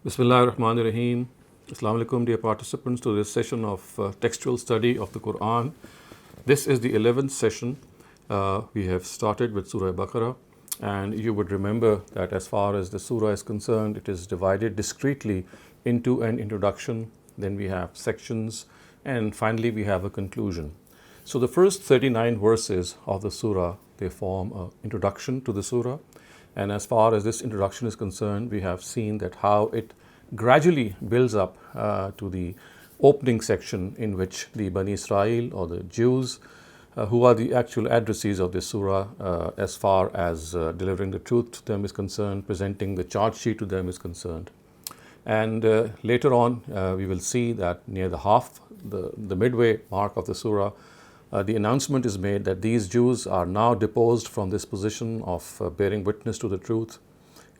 Bismillah ar-Rahman ar-Rahim. Assalamu alaikum, dear participants, to this session of textual study of the Quran. This is the 11th session. We have started with Surah Baqarah, and you would remember that as far as the surah is concerned, it is divided discretely into an introduction, then we have sections, and finally we have a conclusion. So the first 39 verses of the surah, they form an introduction to the surah. And as far as this introduction is concerned, we have seen that how it gradually builds up to the opening section in which the Bani Israel or the Jews, who are the actual addressees of this surah as far as delivering the truth to them is concerned, presenting the charge sheet to them is concerned. And later on, we will see that near the midway mark of the surah, the announcement is made that these Jews are now deposed from this position of bearing witness to the truth,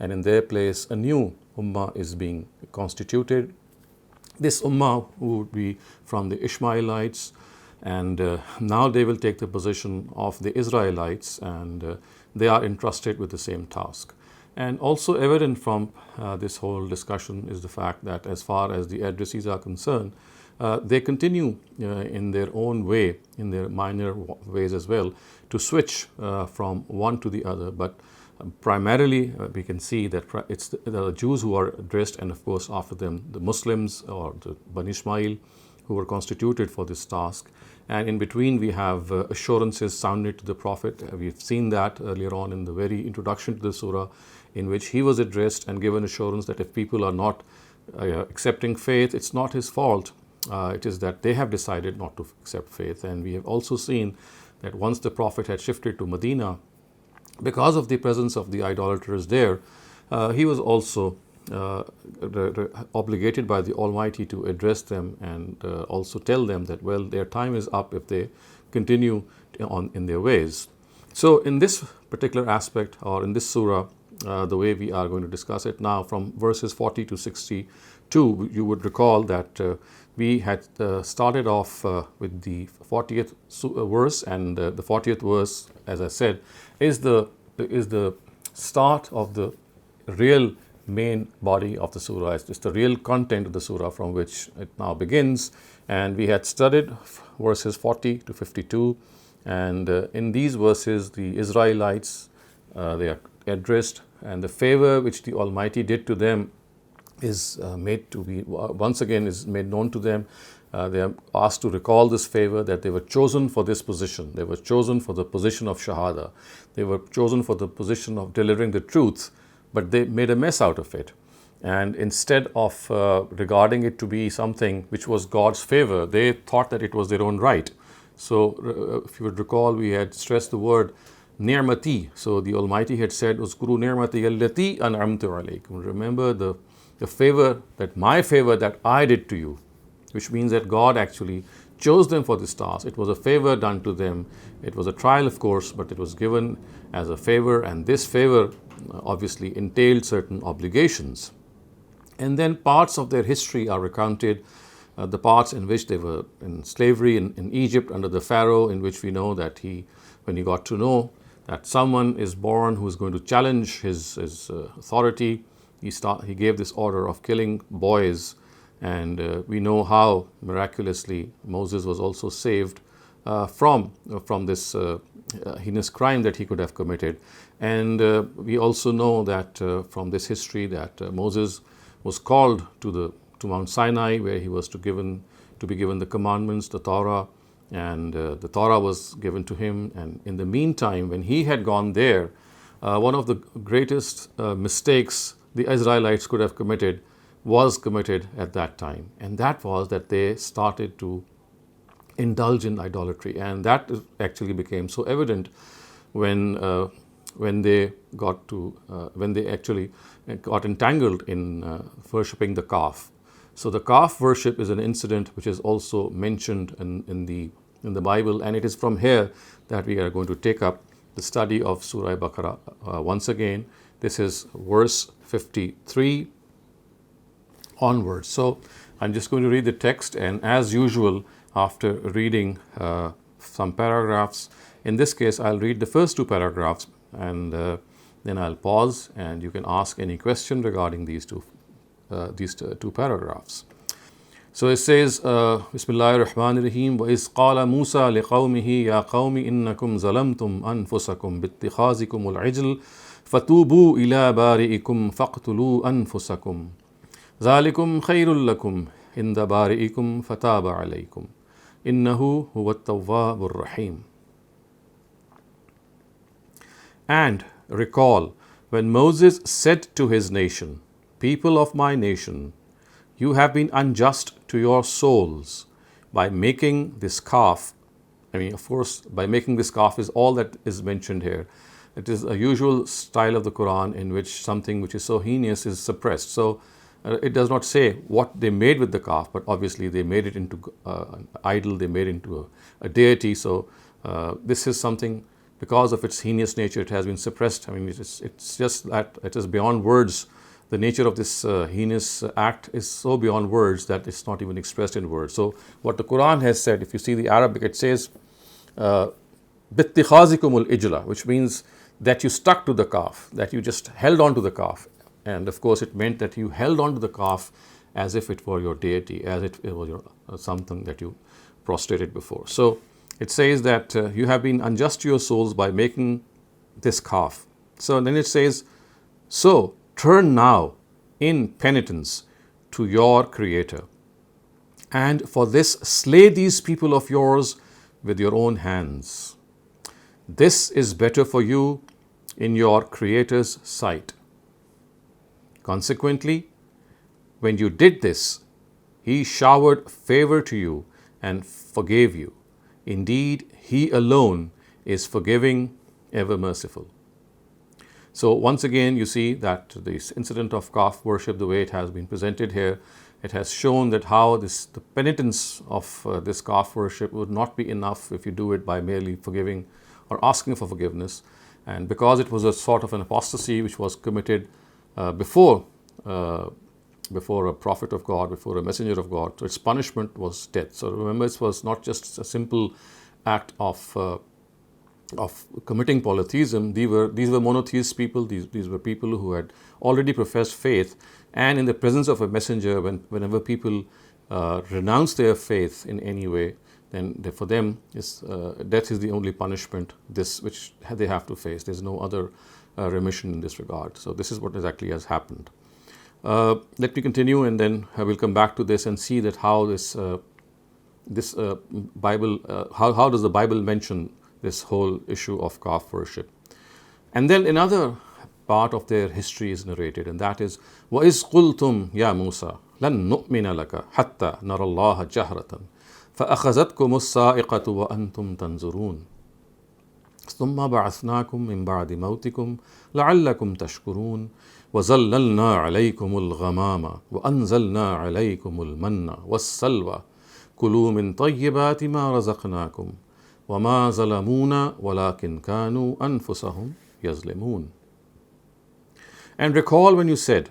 and in their place a new ummah is being constituted. This ummah would be from the Ishmaelites, and now they will take the position of the Israelites, and they are entrusted with the same task. And also evident from this whole discussion is the fact that as far as the addressees are concerned, they continue in their own way, in their minor ways as well, to switch from one to the other. But primarily, we can see that it's the Jews who are addressed, and of course, after them, the Muslims or the Bani Ishmael who were constituted for this task. And in between, we have assurances sounded to the Prophet. We've seen that earlier on in the very introduction to the surah, in which he was addressed and given assurance that if people are not accepting faith, it's not his fault. It is that they have decided not to accept faith. And we have also seen that once the Prophet had shifted to Medina, because of the presence of the idolaters there, he was also obligated by the Almighty to address them and also tell them that, well, their time is up if they continue on in their ways. So in this particular aspect, or in this surah, the way we are going to discuss it now, from verses 40 to 62, you would recall that we had started off with the 40th verse, and the 40th verse, as I said, is the start of the real main body of the surah. It's the real content of the surah from which it now begins. And we had studied verses 40 to 52, and in these verses, the Israelites, they are addressed, and the favor which the Almighty did to them is made to be, once again, is made known to them. They are asked to recall this favor, that they were chosen for this position. They were chosen for the position of Shahada. They were chosen for the position of delivering the truth, but they made a mess out of it. And instead of regarding it to be something which was God's favor, they thought that it was their own right. So if you would recall, we had stressed the word ni'mati. So the Almighty had said, "Uzkuru ni'mati allati an'amtu alaykum." Remember the favor, that my favor that I did to you, which means that God actually chose them for this task. It was a favor done to them. It was a trial, of course, but it was given as a favor, and this favor obviously entailed certain obligations. And then parts of their history are recounted, the parts in which they were in slavery in Egypt under the Pharaoh, in which we know that when he got to know that someone is born who is going to challenge his authority, he gave this order of killing boys. And we know how miraculously Moses was also saved from this heinous crime that he could have committed. And we also know that from this history that Moses was called to Mount Sinai, where he was to be given the commandments, the Torah, and the Torah was given to him. And in the meantime, when he had gone there, one of the greatest mistakes the Israelites could have committed was committed at that time, and that was that they started to indulge in idolatry. And that actually became so evident when they actually got entangled in worshipping the calf. So the calf worship is an incident which is also mentioned in the Bible, and it is from here that we are going to take up the study of Surah Baqarah once again. This is verse 53 onwards. So I'm just going to read the text, and as usual, after reading some paragraphs, in this case I'll read the first two paragraphs, and then I'll pause, and you can ask any question regarding these two these two paragraphs. So it says, Bismillahir Rahmanir Rahim, وَإِذْ قَالَ مُوسَى لِقَوْمِهِ يَا قَوْمِ إِنَّكُمْ ظَلَمْتُمْ أَنفُسَكُمْ بِاتِّخَاذِكُمُ الْعِجْلِ فَتُوبُوا إِلَى بَارِئِكُمْ فَاقْتُلُوا أَنفُسَكُمْ ذَلِكُمْ خَيْرٌ لَكُمْ عِنْدَ بَارِئِكُمْ فَتَابَ عَلَيْكُمْ إِنَّهُ هُوَ التَّوَّابُ الرَّحِيمُ. And recall when Moses said to his nation, People of my nation, you have been unjust to your souls by making this calf. I mean, of course, by making this calf is all that is mentioned here. It is a usual style of the Quran in which something which is so heinous is suppressed. So it does not say what they made with the calf, but obviously they made it into an idol, they made it into a deity. So this is something, because of its heinous nature, it has been suppressed. I mean, it's just that it is beyond words. The nature of this heinous act is so beyond words that it's not even expressed in words. So what the Quran has said, if you see the Arabic, it says, بِاتِّخَاذِكُمُ الْإِجْلَ, which means that you stuck to the calf, that you just held on to the calf. And of course, it meant that you held on to the calf as if it were your deity, as it was your, something that you prostrated before. So it says that you have been unjust to your souls by making this calf. So then it says, so turn now in penitence to your Creator, and for this slay these people of yours with your own hands. This is better for you in your Creator's sight. Consequently, when you did this, He showered favor to you and forgave you. Indeed, He alone is forgiving, ever merciful. So once again, you see that this incident of calf worship, the way it has been presented here, it has shown that how the penitence of this calf worship would not be enough if you do it by merely forgiving or asking for forgiveness. And because it was a sort of an apostasy which was committed before a prophet of God, before a messenger of God, so its punishment was death. So remember, it was not just a simple act of committing polytheism. These were monotheist people. These were people who had already professed faith, and in the presence of a messenger, whenever people renounce their faith in any way, then for them death is the only punishment which they have to face. There's no other remission in this regard. So this is what exactly has happened. Let me continue, and then I will come back to this and see that how this Bible, how does the Bible mention this whole issue of calf worship. And then another part of their history is narrated, and that is, وَإِذْ قُلْتُمْ يَا مُوسَى لَن نُؤْمِنَ لَكَ حَتَّى نَرَى اللَّهَ جَهْرَةً فَأَخَذَتْكُمُ الصَّاعِقَةُ وَأَنْتُمْ تَنْظُرُونَ ثُمَّ بَعَثْنَاكُمْ مِنْ بَعْدِ مَوْتِكُمْ لَعَلَّكُمْ تَشْكُرُونَ وَظَلَّلْنَا عَلَيْكُمُ الْغَمَامَ وَأَنْزَلْنَا عَلَيْكُمُ الْمَنَّ وَالسَّلْوَى كُلُوا مِنْ طَيِّبَاتِ مَا رَزَقْنَاكُمْ وَمَا ظَلَمُونَا وَلَكِنْ كَانُوا أَنفُسَهُمْ يَظْلِمُونَ. And recall when you said,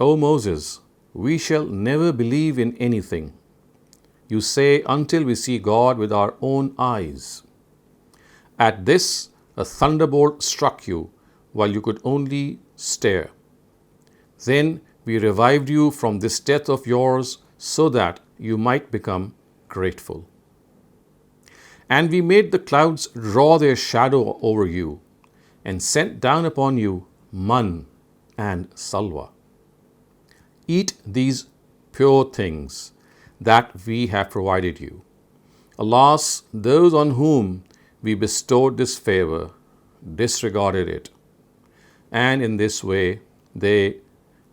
O Moses, we shall never believe in anything. You say, until we see God with our own eyes. At this, a thunderbolt struck you while you could only stare. Then we revived you from this death of yours so that you might become grateful. And we made the clouds draw their shadow over you and sent down upon you man and salwa. Eat these pure things that we have provided you. Alas, those on whom we bestowed this favor disregarded it, and in this way they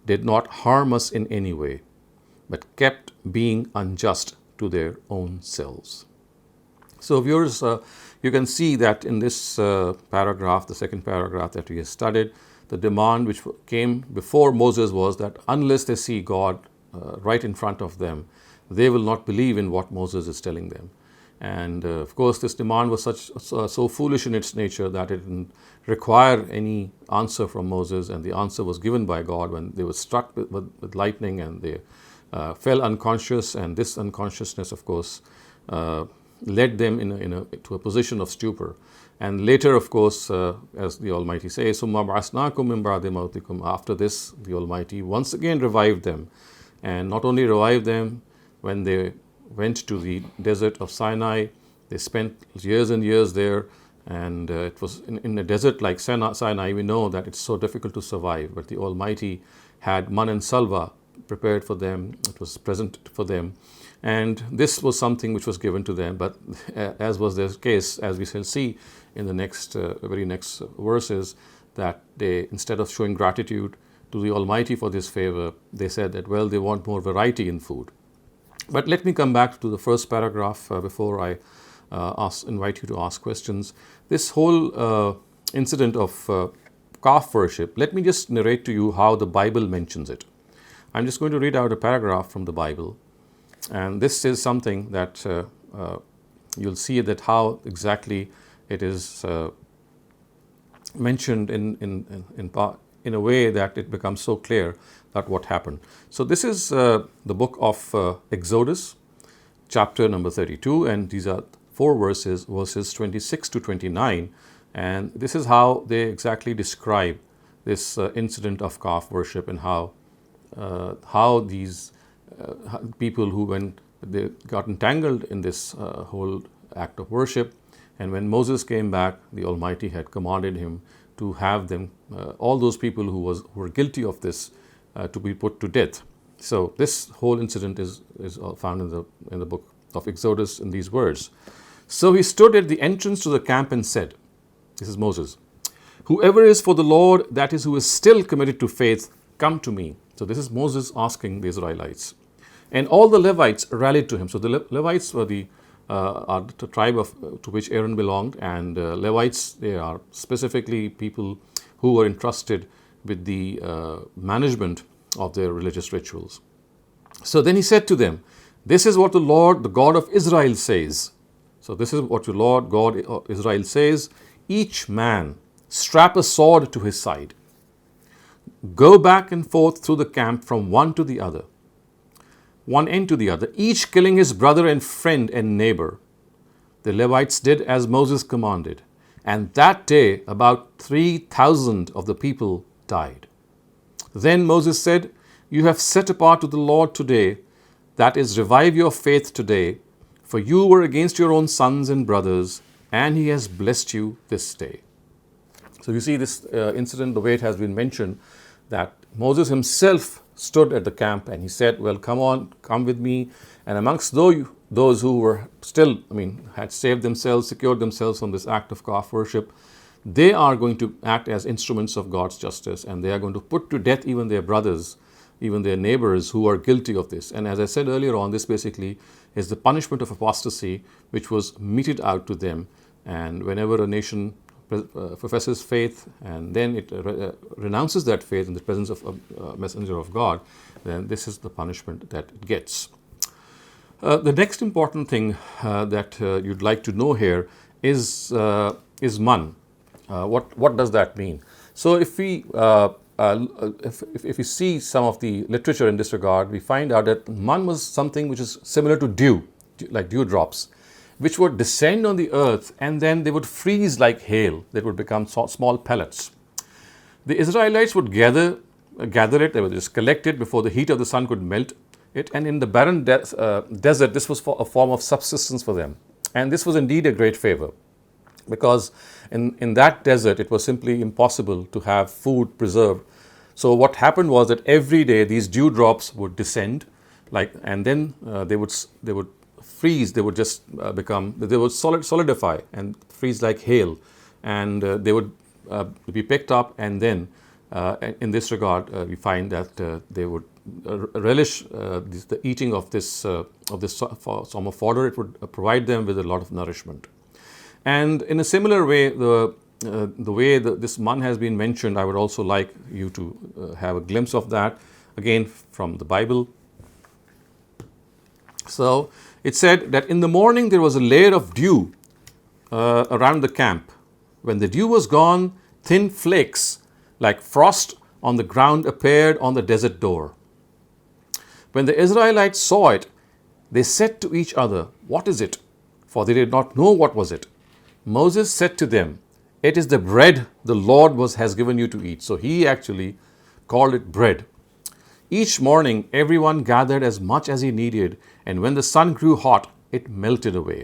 did not harm us in any way, but kept being unjust to their own selves. So viewers, you can see that in this paragraph, the second paragraph that we have studied, the demand which came before Moses was that unless they see God right in front of them, they will not believe in what Moses is telling them. And of course, this demand was so foolish in its nature that it didn't require any answer from Moses, and the answer was given by God when they were struck with lightning and they fell unconscious. And this unconsciousness, of course, led them to a position of stupor. And later, of course, as the Almighty says, "Summa ba'asnakum min ba'di mawtikum." After this, the Almighty once again revived them. And not only revived them, when they went to the desert of Sinai, they spent years and years there. And it was in a desert like Sinai, we know that it's so difficult to survive. But the Almighty had man and salwa prepared for them. It was present for them. And this was something which was given to them. But as was their case, as we shall see in the very next verses, that they, instead of showing gratitude to the Almighty for this favor, they said that, well, they want more variety in food. But let me come back to the first paragraph before I invite you to ask questions. This whole incident of calf worship, let me just narrate to you how the Bible mentions it. I'm just going to read out a paragraph from the Bible. And this is something that you'll see that how exactly it is mentioned in a way that it becomes so clear that what happened. So this is the book of Exodus, chapter number 32, and these are 4 verses 26 to 29. And this is how they exactly describe this incident of calf worship, and how these people they got entangled in this whole act of worship. And when Moses came back, the Almighty had commanded him to have them, all those people who were guilty of this, to be put to death. So this whole incident is found in the book of Exodus in these words. "So he stood at the entrance to the camp and said," this is Moses, "Whoever is for the Lord, that is, who is still committed to faith, come to me." So this is Moses asking the Israelites. And all the Levites rallied to him. So the Levites were the tribe to which Aaron belonged. And Levites, they are specifically people who were entrusted with the management of their religious rituals. So then he said to them, "This is what the Lord, the God of Israel, says." So this is what the Lord God of Israel says: "Each man strap a sword to his side. Go back and forth through the camp from one end to the other, each killing his brother and friend and neighbor." The Levites did as Moses commanded, and that day about 3,000 of the people died. Then Moses said, "You have set apart to the Lord today, that is, revive your faith today, for you were against your own sons and brothers, and he has blessed you this day." So you see this incident, the way it has been mentioned, that Moses himself stood at the camp and he said, "Well, come with me." And amongst those who were still, had saved themselves, secured themselves from this act of calf worship, they are going to act as instruments of God's justice, and they are going to put to death even their brothers, even their neighbors who are guilty of this. And as I said earlier on, this basically is the punishment of apostasy, which was meted out to them. And whenever a nation professes faith and then it renounces that faith in the presence of a messenger of God, then this is the punishment that it gets. The next important thing that you'd like to know here is man. What does that mean? So if we see some of the literature in this regard, we find out that man was something which is similar to dew, like dewdrops, which would descend on the earth and then they would freeze like hail. They would become small pellets. The Israelites would gather it, they would just collect it before the heat of the sun could melt it. And in the barren desert, this was a form of subsistence for them. And this was indeed a great favor, because in that desert, it was simply impossible to have food preserved. So what happened was that every day these dewdrops would descend, and then they would freeze. They would just they would solidify and freeze like hail, and they would be picked up. And then, in this regard, we find that they would relish the eating of this form of fodder. It would provide them with a lot of nourishment. And in a similar way, the way this man has been mentioned, I would also like you to have a glimpse of that, again from the Bible. So it said that in the morning there was a layer of dew around the camp. When the dew was gone, thin flakes like frost on the ground appeared on the desert door. When the Israelites saw it, they said to each other, "What is it?" for they did not know what was it. Moses said to them, "It is the bread the Lord has given you to eat." So he actually called it bread. Each morning, everyone gathered as much as he needed, and when the sun grew hot, it melted away.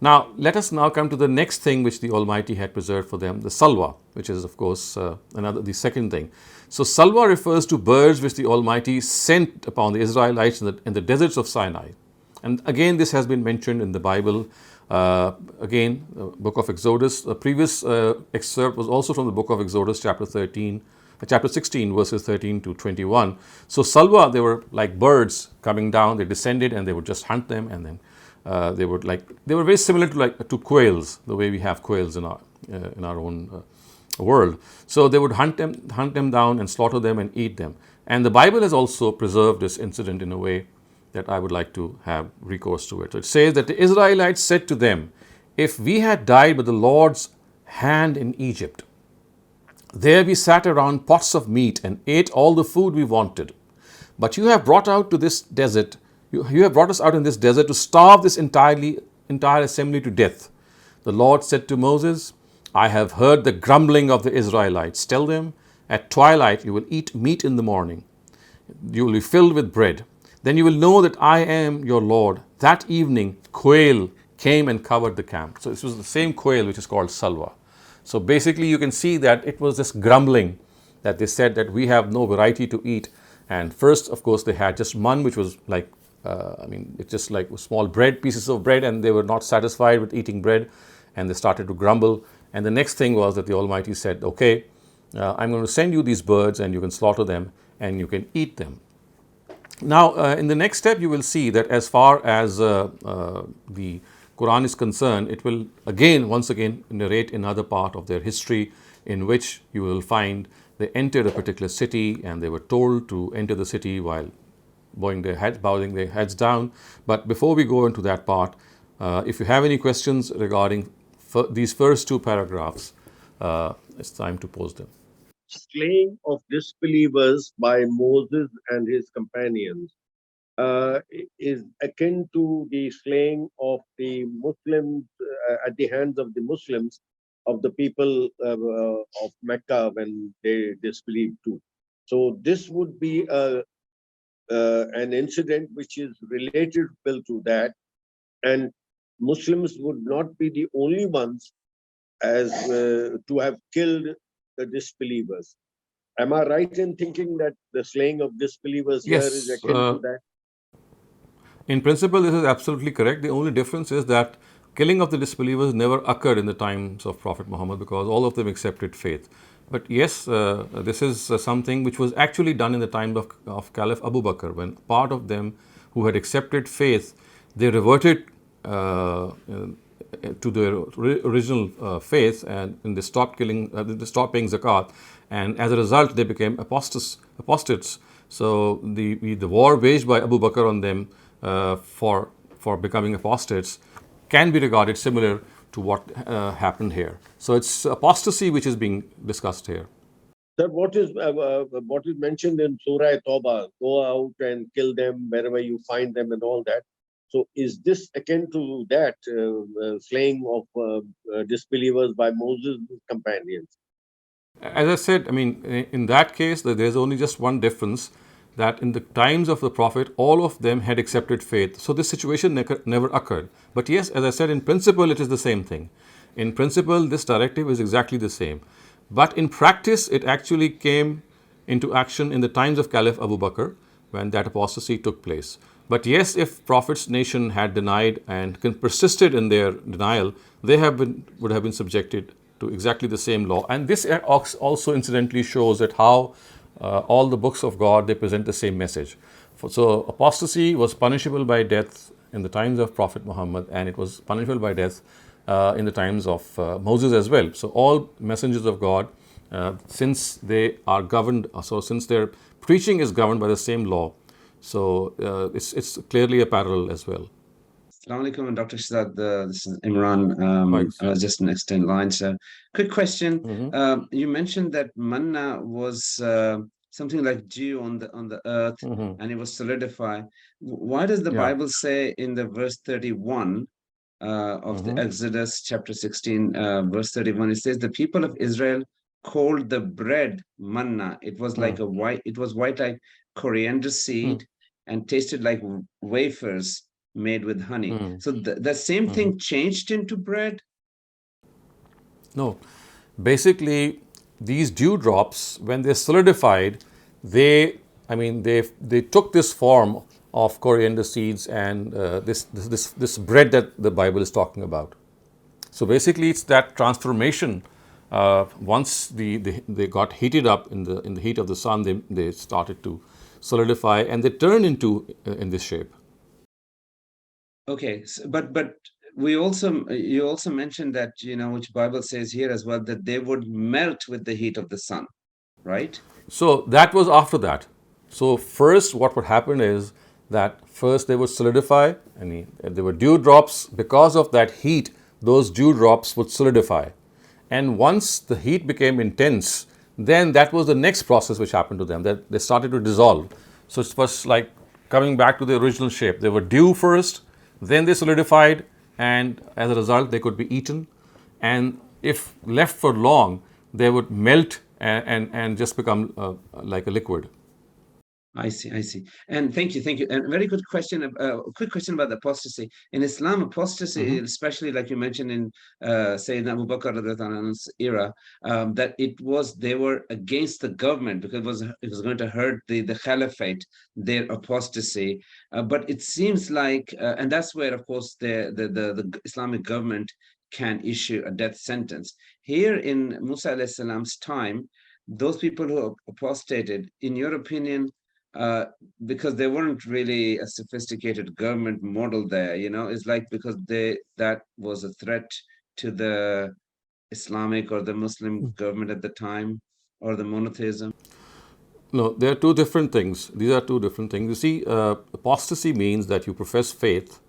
Now, let us now come to the next thing which the Almighty had preserved for them, the salwa, which is, of course, the second thing. So, salwa refers to birds which the Almighty sent upon the Israelites in the deserts of Sinai. And again, this has been mentioned in the Bible. Again, the book of Exodus. The previous excerpt was also from the book of Exodus, chapter 16, verses 13 to 21. So, salwa, they were like birds coming down. They descended and they would just hunt them, and then they were very similar to quails, the way we have quails in our own world. So they would hunt them down and slaughter them and eat them. And the Bible has also preserved this incident in a way that I would like to have recourse to it. So it says that the Israelites said to them, "If we had died by the Lord's hand in Egypt, there we sat around pots of meat and ate all the food we wanted. But you have brought out to this desert you have brought us out in this desert to starve this entire assembly to death." The Lord said to Moses, "I have heard the grumbling of the Israelites. Tell them, at twilight you will eat meat in the morning. You will be filled with bread. Then you will know that I am your Lord." That evening, quail came and covered the camp. So this was the same quail which is called salwa. So basically you can see that it was this grumbling that they said that we have no variety to eat. And first, of course, they had just man, which was like it's just like small pieces of bread, and they were not satisfied with eating bread, and they started to grumble. And the next thing was that the Almighty said, "Okay, I'm going to send you these birds, and you can slaughter them, and you can eat them." Now, in the next step, you will see that as far as the Quran is concerned, it will once again narrate another part of their history in which you will find they entered a particular city, and they were told to enter the city while bowing their heads down. But before we go into that part, if you have any questions regarding these first two paragraphs, it's time to pose them. Slaying of disbelievers by Moses and his companions is akin to the slaying of the Muslims at the hands of the Muslims of the people of Mecca when they disbelieved too. So this would be an incident which is related to that, and Muslims would not be the only ones as to have killed the disbelievers. Am I right in thinking that the slaying of disbelievers here is Yes, akin to that? in principle, this is absolutely correct. The only difference is that killing of the disbelievers never occurred in the times of Prophet Muhammad, because all of them accepted faith. But yes, this is something which was actually done in the time of Caliph Abu Bakr, when part of them who had accepted faith, they reverted to their original faith, and they stopped paying zakat, and as a result they became apostates. So the war waged by Abu Bakr on them for becoming apostates can be regarded similar to what happened here. So it's apostasy which is being discussed here. Sir, what is mentioned in Surah Tawbah? Go out and kill them wherever you find them and all that. So is this akin to that slaying of disbelievers by Moses' companions? As I said, in that case, there's only just one difference, that in the times of the Prophet, all of them had accepted faith. So this situation never occurred. But yes, as I said, in principle, it is the same thing. In principle, this directive is exactly the same. But in practice, it actually came into action in the times of Caliph Abu Bakr, when that apostasy took place. But yes, if Prophet's nation had denied and persisted in their denial, they would have been subjected to exactly the same law. And this also incidentally shows that how all the books of God, they present the same message. So apostasy was punishable by death in the times of Prophet Muhammad, and it was punishable by death in the times of Moses as well. So all messengers of God, since they are governed, since their preaching is governed by the same law, so it's clearly a parallel as well. Assalamu alaikum, Dr. Shehzad. This is Imran. Just next in line. So, quick question. You mentioned that manna was something like dew on the earth, and it was solidified. Why does the Bible say in the verse 31 of the Exodus chapter 16, verse 31. It says, the people of Israel called the bread manna. It was like it was white like coriander seed and tasted like wafers made with honey. So the same thing changed into bread? No. Basically, these dewdrops, when they solidified, they took this form of coriander seeds and this bread that the Bible is talking about. So basically, it's that transformation. Once they got heated up in the heat of the sun, they started to solidify and they turned into in this shape. Okay, but you also mentioned that, which Bible says here as well, that they would melt with the heat of the sun, right? So that was after that. So first, what would happen is that first they would solidify, and there were dewdrops. Because of that heat, those dewdrops would solidify. And once the heat became intense, then that was the next process which happened to them, that they started to dissolve. So it was like coming back to the original shape. They were dew first, then they solidified, and as a result, they could be eaten. And if left for long, they would melt and just become like a liquid. I see. And thank you. And very good question. Quick question about apostasy. In Islam, apostasy, especially like you mentioned in Sayyidina Abu Bakr radiallahu anhu's era, that they were against the government because it was going to hurt the caliphate, their apostasy. But it seems like, and that's where, of course, the Islamic government can issue a death sentence. Here in Musa alayhi salam's time, those people who apostated, in your opinion, because they weren't really a sophisticated government model there, it's like because that was a threat to the Islamic or the Muslim government at the time, or the monotheism. No, there are two different things. These are two different things. You see, apostasy means that you profess faith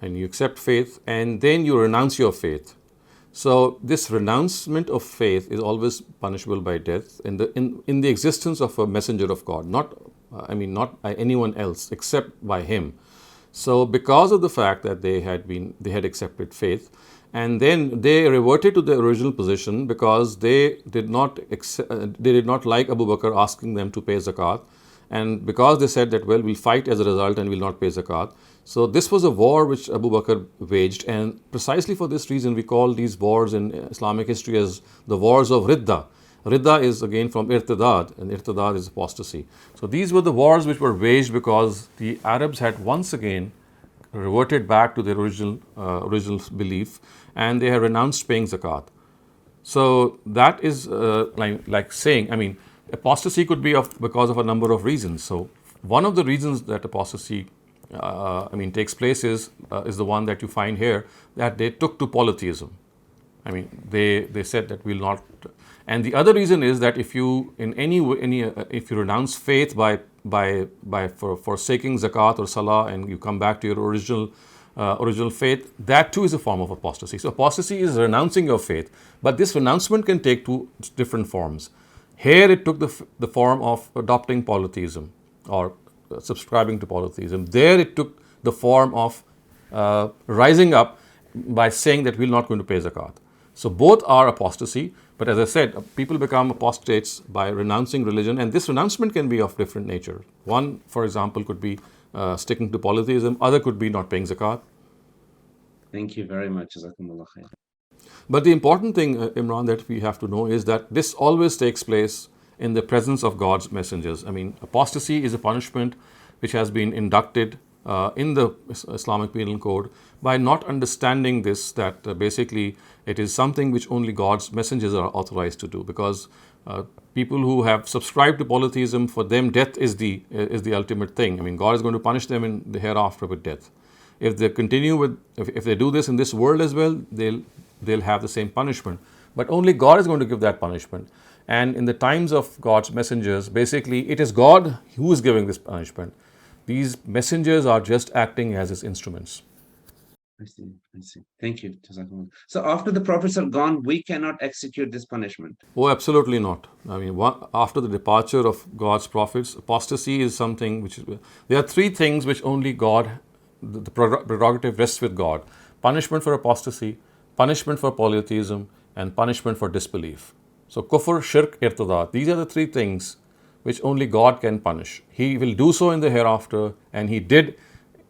and you accept faith and then you renounce your faith. So this renouncement of faith is always punishable by death in the existence of a messenger of God, not by anyone else except by him. So because of the fact that they had accepted faith, and then they reverted to their original position because they did not like Abu Bakr asking them to pay zakat, and because they said that, well, we'll fight as a result and we'll not pay zakat. So this was a war which Abu Bakr waged, and precisely for this reason we call these wars in Islamic history as the wars of Ridda. Ridda is again from irtidad, and irtidad is apostasy. So these were the wars which were waged because the Arabs had once again reverted back to their original belief, and they had renounced paying zakat. So that is like saying, apostasy could be because of a number of reasons. So one of the reasons that apostasy takes place is the one that you find here, that they took to polytheism. They said that we'll not. And the other reason is that if you if you renounce faith by forsaking zakat or salah and you come back to your original faith, that too is a form of apostasy. So apostasy is renouncing your faith, but this renouncement can take two different forms. Here it took the form of adopting polytheism or subscribing to polytheism. There it took the form of rising up by saying that we're not going to pay zakat. So both are apostasy, but as I said, people become apostates by renouncing religion, and this renouncement can be of different nature. One, for example, could be sticking to polytheism, other could be not paying zakat. Thank you very much. Jazakumullah khair. But the important thing, Imran, that we have to know is that this always takes place in the presence of God's messengers. Apostasy is a punishment which has been inducted in the Islamic Penal Code by not understanding this, that basically it is something which only God's messengers are authorized to do, because people who have subscribed to polytheism, for them death is the ultimate thing. God is going to punish them in the hereafter with death. If they continue if they do this in this world as well, they'll have the same punishment. But only God is going to give that punishment. And in the times of God's messengers, basically it is God who is giving this punishment. These messengers are just acting as his instruments. I see. Thank you. So after the prophets are gone, we cannot execute this punishment. Oh, absolutely not. After the departure of God's prophets, apostasy is something there are three things which only God, the prerogative rests with God. punishment for apostasy, punishment for polytheism, and punishment for disbelief. So kufr, shirk, irtidat, these are the three things which only God can punish. He will do so in the hereafter, and He did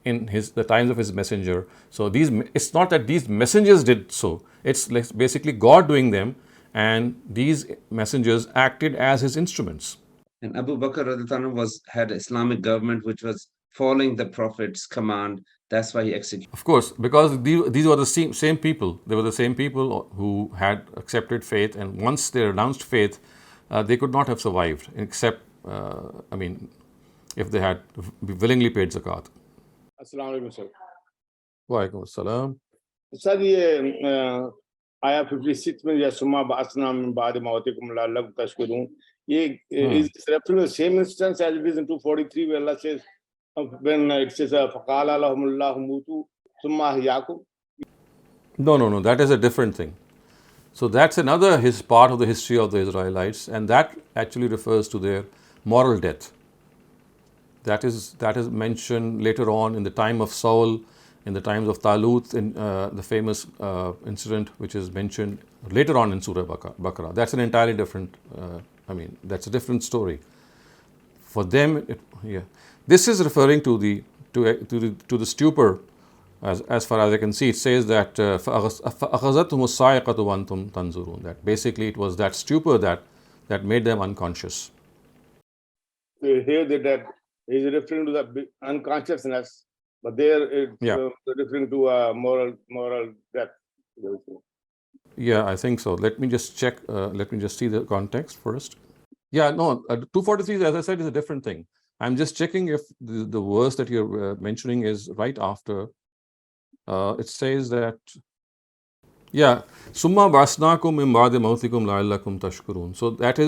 in the times of His messenger. So it's not that these messengers did so, it's basically God doing them, and these messengers acted as His instruments. And Abu Bakr had an Islamic government which was following the Prophet's command. That's why he executed. Of course, because these were the same people. They were the same people who had accepted faith, and once they renounced faith, they could not have survived, except, if they had willingly paid zakat. Assalamu alaikum, sir. Wa alaikum assalam. Sir, ये आया 56 में या सुमा बासना min ba'di mawtikum la'allakum tashkurun. Is referring to the same instance as it is in 243 where Allah says, when it says faqala lahumullahu mutu thumma ahyakum? No, that is a different thing. So that's another part of the history of the Israelites, and that actually refers to their moral death. That is mentioned later on in the time of Saul, in the times of Talut, in the famous incident which is mentioned later on in Surah Baqarah. That's an entirely different, that's a different story. For them, this is referring to the stupor. As far as I can see, it says that فَأَخَذَتْهُمُ الصَّاعِقَةُ وَأَنْتُمْ تَنْظُرُونَ. That basically it was that stupor that made them unconscious. Here that is referring to the unconsciousness, but there it's referring to moral death. Yeah, I think so. Let me just check. Let me just see the context first. Yeah, no, 243, as I said, is a different thing. I'm just checking if the verse that you're mentioning is right after. It says that, summa basnakum min ba'di mawtikum la'allakum tashkurun. So that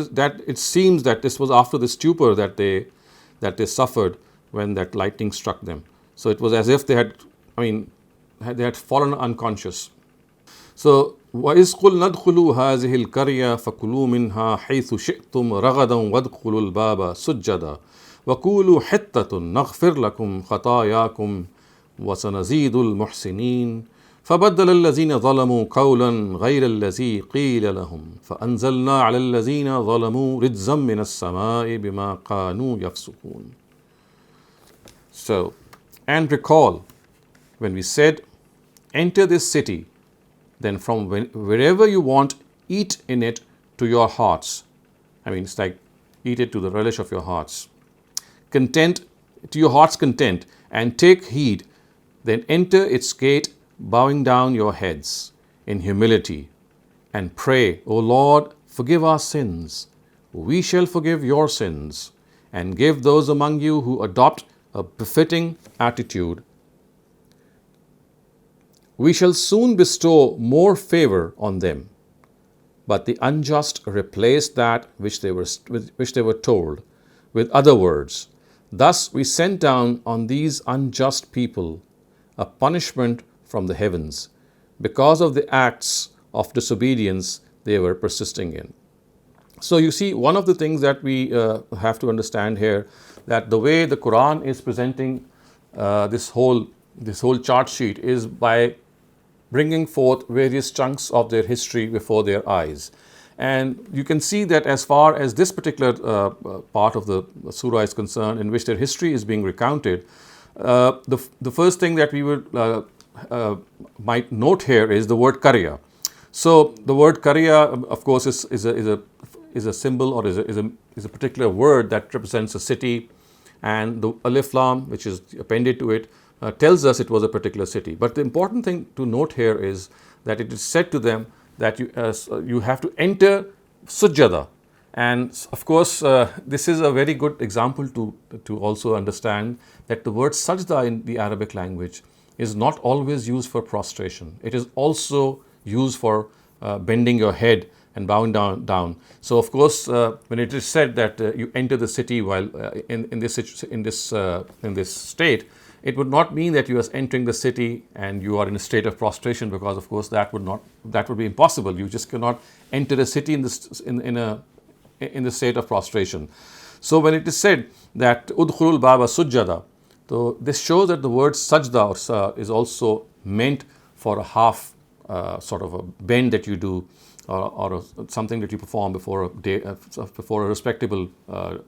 it seems that this was after the stupor that they suffered when that lightning struck them. So it was as if they had fallen unconscious. So وَإِذْ قُلْنَا ادْخُلُوا هَذِهِ الْقَرْيَةَ فَكُلُوا مِنْهَا حَيْثُ شِئْتُمْ رَغَدًا وَادْخُلُوا الْبَابَ سُجَّدًا وَقُولُوا حِطَّةٌ نَغْفِرْ لَكُمْ خَطَايَاكُمْ وَسَنَزِيدُ الْمُحْسِنِينَ فَبَدَّلَ الَّذِينَ ظَلَمُوا قَوْلًا غَيْرَ الَّذِي قِيلَ لَهُمْ فَأَنزَلْنَا عَلَى الَّذِينَ ظَلَمُوا رِجْزًا مِنَ السَّمَاءِ بِمَا كَانُوا يَفْسُقُونَ. So, and recall when we said, enter this city, then from wherever you want, eat in it to your hearts. It's like eat it to the relish of your hearts. Content, to your heart's content, and take heed. Then enter its gate, bowing down your heads in humility, and pray, O Lord, forgive our sins. We shall forgive your sins, and give those among you who adopt a befitting attitude. We shall soon bestow more favor on them. But the unjust replaced that which they were told with other words. Thus we sent down on these unjust people a punishment from the heavens because of the acts of disobedience they were persisting in. So you see, one of the things that we have to understand here, that the way the Quran is presenting this whole chart sheet is by bringing forth various chunks of their history before their eyes. And you can see that as far as this particular part of the surah is concerned, in which their history is being recounted, the first thing that we would might note here is the word Qarya. So the word Qarya, of course, is a symbol, or is a particular word that represents a city, and the alif lam, which is appended to it, tells us it was a particular city. But the important thing to note here is that it is said to them that you have to enter sujjada. And of course, this is a very good example to also understand that the word sajda in the Arabic language is not always used for prostration. It is also used for bending your head and bowing down. So of course, when it is said that you enter the city while in this state, it would not mean that you are entering the city and you are in a state of prostration, because of course that would be impossible. You just cannot enter a city in the state of prostration. So when it is said that udkhulul baba sujjada, so this shows that the word sajda is also meant for a half sort of a bend that you do, or something that you perform before a respectable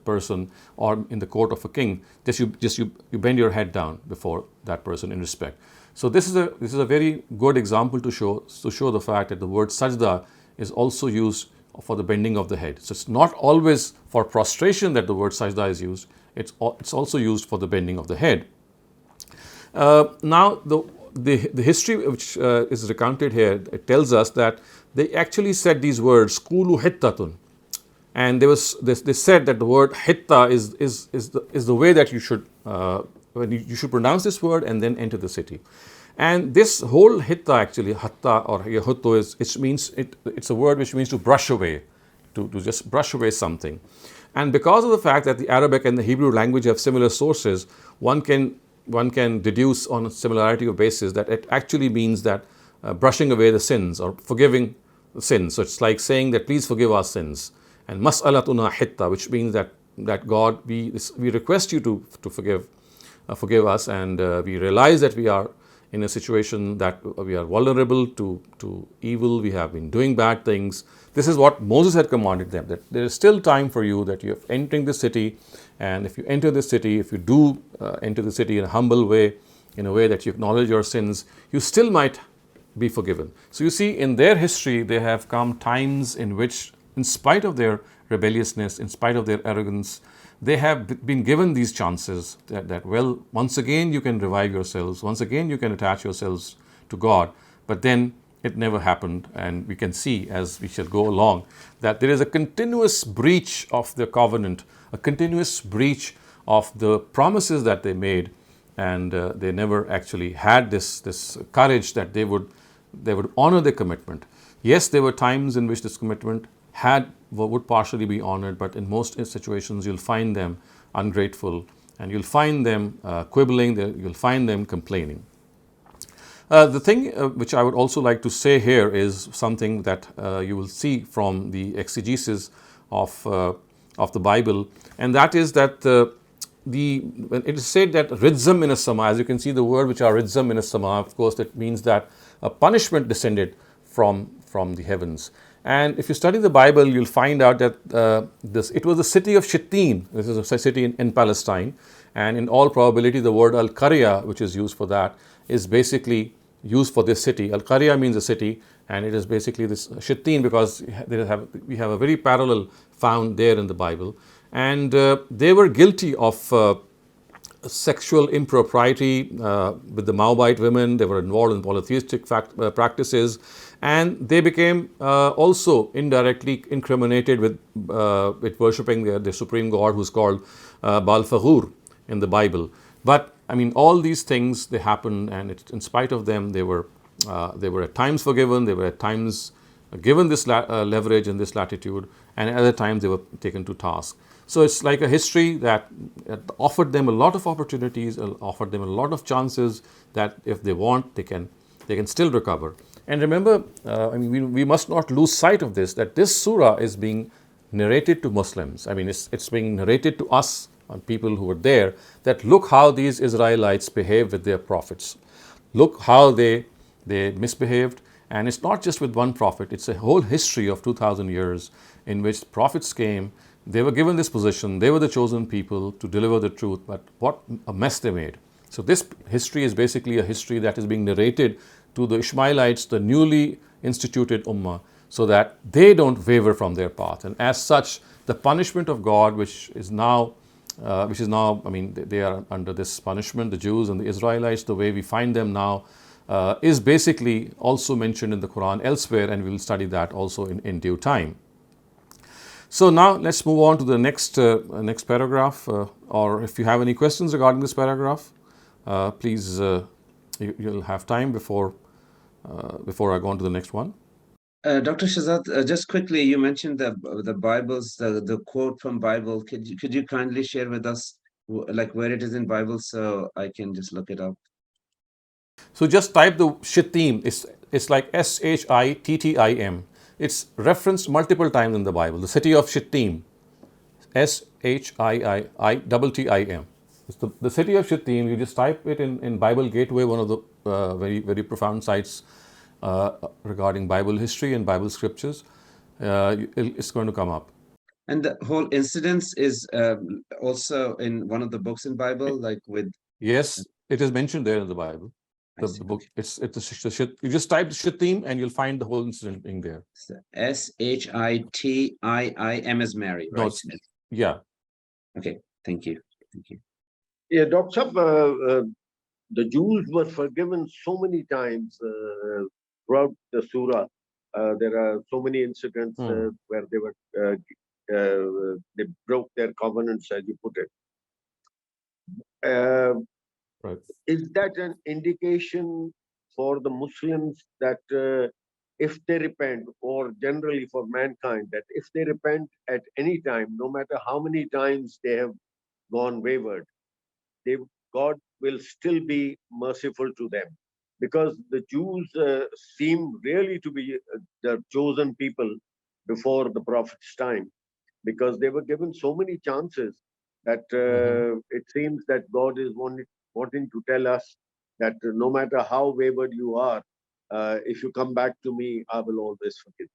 person, or in the court of a king. You bend your head down before that person in respect. So this is a very good example to show the fact that the word sajda is also used for the bending of the head. So it's not always for prostration that the word sajda is used. It's also used for the bending of the head. Now the history which is recounted here, it tells us that they actually said these words, "Qulu hittatun," and they said that the word hitta is the way that you should pronounce this word and then enter the city. And this whole hitta, actually hatta or yahutto, it's a word which means to brush away, to just brush away something. And because of the fact that the Arabic and the Hebrew language have similar sources, one can deduce on a similarity of basis that it actually means that brushing away the sins or forgiving the sins. So it's like saying that please forgive our sins. And mas'alatuna hitta, which means that God, we request you to forgive us, and we realize that we are in a situation that we are vulnerable to evil, we have been doing bad things. This is what Moses had commanded them, that there is still time for you, that you are entering the city, and if you enter the city, if you do enter the city in a humble way, in a way that you acknowledge your sins, you still might be forgiven. So you see, in their history, there have come times in which, in spite of their rebelliousness, in spite of their arrogance, they have been given these chances that well, once again you can revive yourselves, once again you can attach yourselves to God. But then it never happened, and we can see as we shall go along that there is a continuous breach of the covenant, a continuous breach of the promises that they made, and they never actually had this courage that they would honor their commitment. Yes, there were times in which this commitment would partially be honored, but in most situations you'll find them ungrateful, and you'll find them quibbling, you'll find them complaining. The thing which I would also like to say here is something that you will see from the exegesis of the Bible, and that is that when it is said that ridzam in as-sama, as you can see the word which are ridzam in as-sama, of course that means that a punishment descended from the heavens. And if you study the Bible, you'll find out that it was the city of Shittim. This is a city in Palestine, and in all probability the word Al-Qarya, which is used for that, is basically used for this city. Al-Qarya means a city, and it is basically this Shittim, because we have a very parallel found there in the Bible. And they were guilty of sexual impropriety with the Moabite women. They were involved in polytheistic practices, and they became also indirectly incriminated with worshipping their supreme god, who's called Baal Faghur in the Bible. But I mean, all these things, they happened, and in spite of them, they were at times forgiven, they were at times given this leverage and this latitude, and at other times they were taken to task. So it's like a history that offered them a lot of opportunities, offered them a lot of chances that if they want, they can still recover. And remember, I mean, we must not lose sight of this, that this surah is being narrated to Muslims. I mean, it's being narrated to us, and people who were there, that look how these Israelites behaved with their prophets. Look how they misbehaved. And it's not just with one prophet, it's a whole history of 2,000 years in which prophets came. They were given this position, they were the chosen people to deliver the truth, but what a mess they made. So this history is basically a history that is being narrated to the Ishmaelites, the newly instituted Ummah, so that they don't waver from their path. And as such, the punishment of God, which is now, I mean, they are under this punishment, the Jews and the Israelites, the way we find them now, is basically also mentioned in the Quran elsewhere, and we will study that also in due time. So now let's move on to the next paragraph, or if you have any questions regarding this paragraph, please, you'll have time before I go on to the next one. Dr. Shehzad, just quickly, you mentioned the Bibles, the quote from Bible. Could you kindly share with us like where it is in Bible, so I can just look it up? So just type the Shittim. It's like Shittim. It's referenced multiple times in the Bible. The city of Shittim, Shittim. It's the city of Shittim. You just type it in Bible Gateway, one of the very profound sites regarding Bible history and Bible scriptures, it's going to come up. And the whole incidence is also in one of the books in Bible, like with. Yes, it is mentioned there in the Bible. The book. It's you just type Shittim and you'll find the whole incident being there. Shittim as Mary, right? No, yeah. Okay. Thank you. Yeah, Dr. The Jews were forgiven so many times throughout the surah. There are so many incidents where they broke their covenants, as you put it. Right. Is that an indication for the Muslims that if they repent, or generally for mankind, that if they repent at any time, no matter how many times they have gone wayward, God will still be merciful to them? Because the Jews seem really to be the chosen people before the Prophet's time, because they were given so many chances that it seems that God is wanting to tell us that no matter how wayward you are, if you come back to me, I will always forgive you.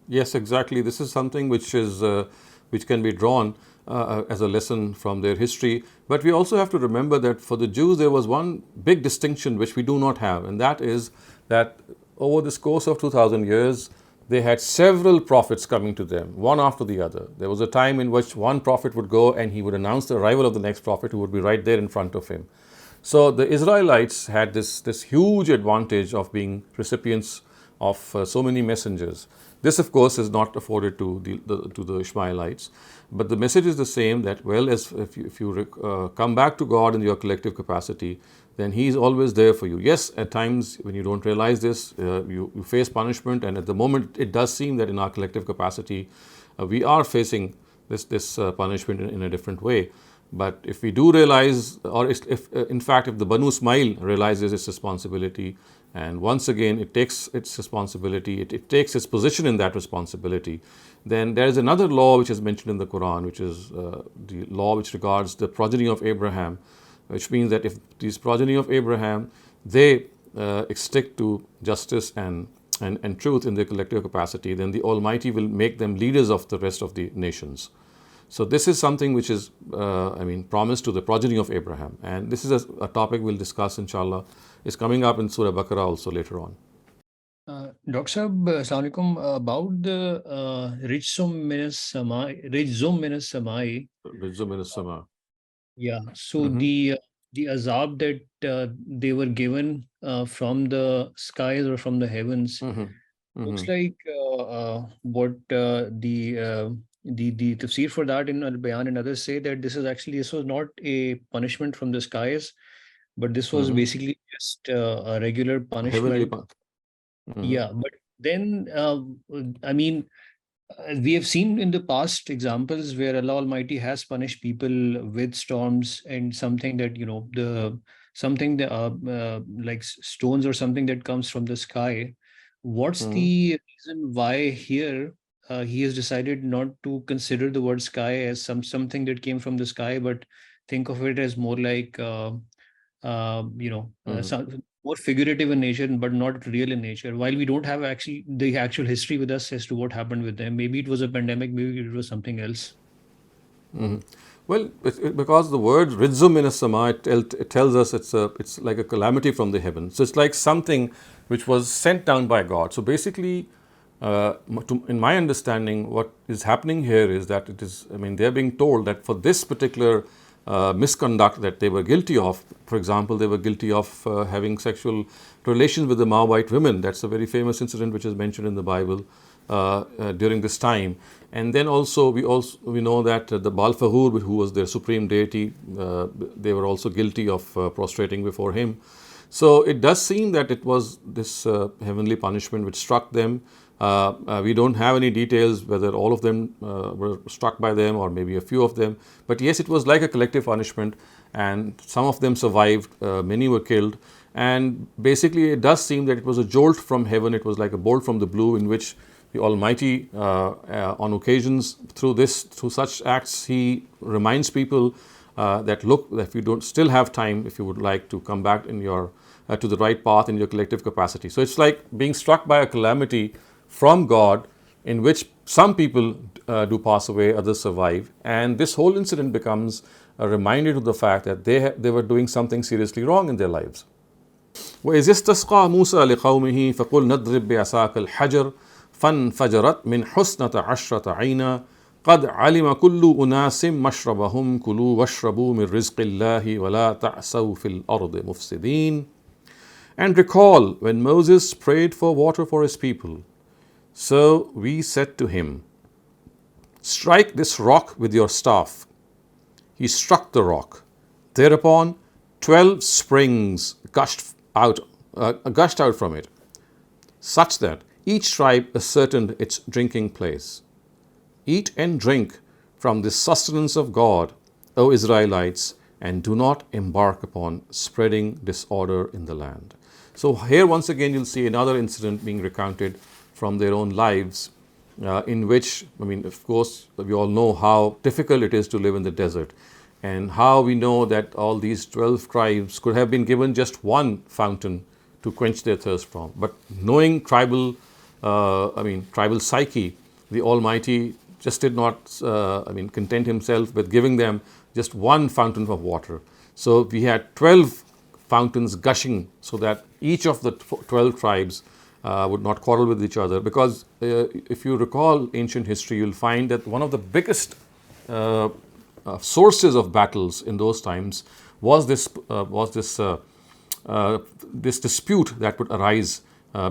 Yes, exactly. This is something which can be drawn as a lesson from their history. But we also have to remember that for the Jews, there was one big distinction which we do not have, and that is that over this course of 2000 years, they had several prophets coming to them, one after the other. There was a time in which one prophet would go and he would announce the arrival of the next prophet who would be right there in front of him. So the Israelites had this huge advantage of being recipients of so many messengers. This, of course, is not afforded to the Ishmaelites, but the message is the same, that if you come back to God in your collective capacity, then He is always there for you. Yes, at times when you don't realize this, you face punishment, and at the moment it does seem that in our collective capacity we are facing this punishment in a different way. But if we do realize, or if in fact if the Banu Ismail realizes its responsibility, and once again it takes its responsibility, it takes its position in that responsibility, then there is another law which is mentioned in the Quran, which is the law which regards the progeny of Abraham, which means that if these progeny of Abraham, they stick to justice and truth in their collective capacity, then the Almighty will make them leaders of the rest of the nations. So this is something which is, promised to the progeny of Abraham. And this is a topic we'll discuss, inshallah. It's coming up in Surah Baqarah also later on. Dr. Saab, Assalamu alaikum, about the Rijzum Minas Samai. Rijzum Minas Sama. Yeah, so the azab that they were given from the skies or from the heavens looks like what the tafsir for that in Al-Bayan and others say that this was not a punishment from the skies, but this was basically just a regular punishment. Yeah, but then we have seen in the past examples where Allah Almighty has punished people with storms and something that like stones or something that comes from the sky. What's the reason why here he has decided not to consider the word sky as something that came from the sky, but think of it as more like more figurative in nature, but not real in nature. While we don't have the actual history with us as to what happened with them, maybe it was a pandemic, maybe it was something else. Well, because the word Rijzum Minas Sama, it tells us it's like a calamity from the heavens. So it's like something which was sent down by God. So basically, in my understanding, what is happening here is that they're being told that for this particular misconduct that they were guilty of, for example, they were guilty of having sexual relations with the Moabite women. That's a very famous incident which is mentioned in the Bible during this time. And then also we know that the Baal Fahur, who was their supreme deity, they were also guilty of prostrating before him. So it does seem that it was this heavenly punishment which struck them. We don't have any details whether all of them were struck by them or maybe a few of them. But yes, it was like a collective punishment, and some of them survived, many were killed. And basically it does seem that it was a jolt from heaven. It was like a bolt from the blue, in which the Almighty on occasions through such acts, He reminds people that look, if you don't still have time, if you would like to come back in your to the right path in your collective capacity. So it's like being struck by a calamity from God, in which some people do pass away, others survive, and this whole incident becomes a reminder to the fact that they were doing something seriously wrong in their lives. وإذ استسقى موسى لقومه فقل نضرب بعصاك الحجر فانفجرت من حسنة عشرة عينا قد علم كل أناس مشربهم كلوا واشربوا من رزق الله ولا تعثوا في الأرض مفسدين. And recall when Moses prayed for water for his people. So we said to him, strike this rock with your staff. He struck the rock. Thereupon 12 springs gushed out from it, such that each tribe ascertained its drinking place. Eat and drink from the sustenance of God, O Israelites, and do not embark upon spreading disorder in the land. So here once again you'll see another incident being recounted from their own lives, in which, I mean, of course, we all know how difficult it is to live in the desert, and how we know that all these 12 tribes could have been given just one fountain to quench their thirst from. But knowing tribal psyche, the Almighty just did not, content himself with giving them just one fountain of water. So we had 12 fountains gushing, so that each of the 12 tribes would not quarrel with each other. Because if you recall ancient history, you'll find that one of the biggest sources of battles in those times was this dispute that would arise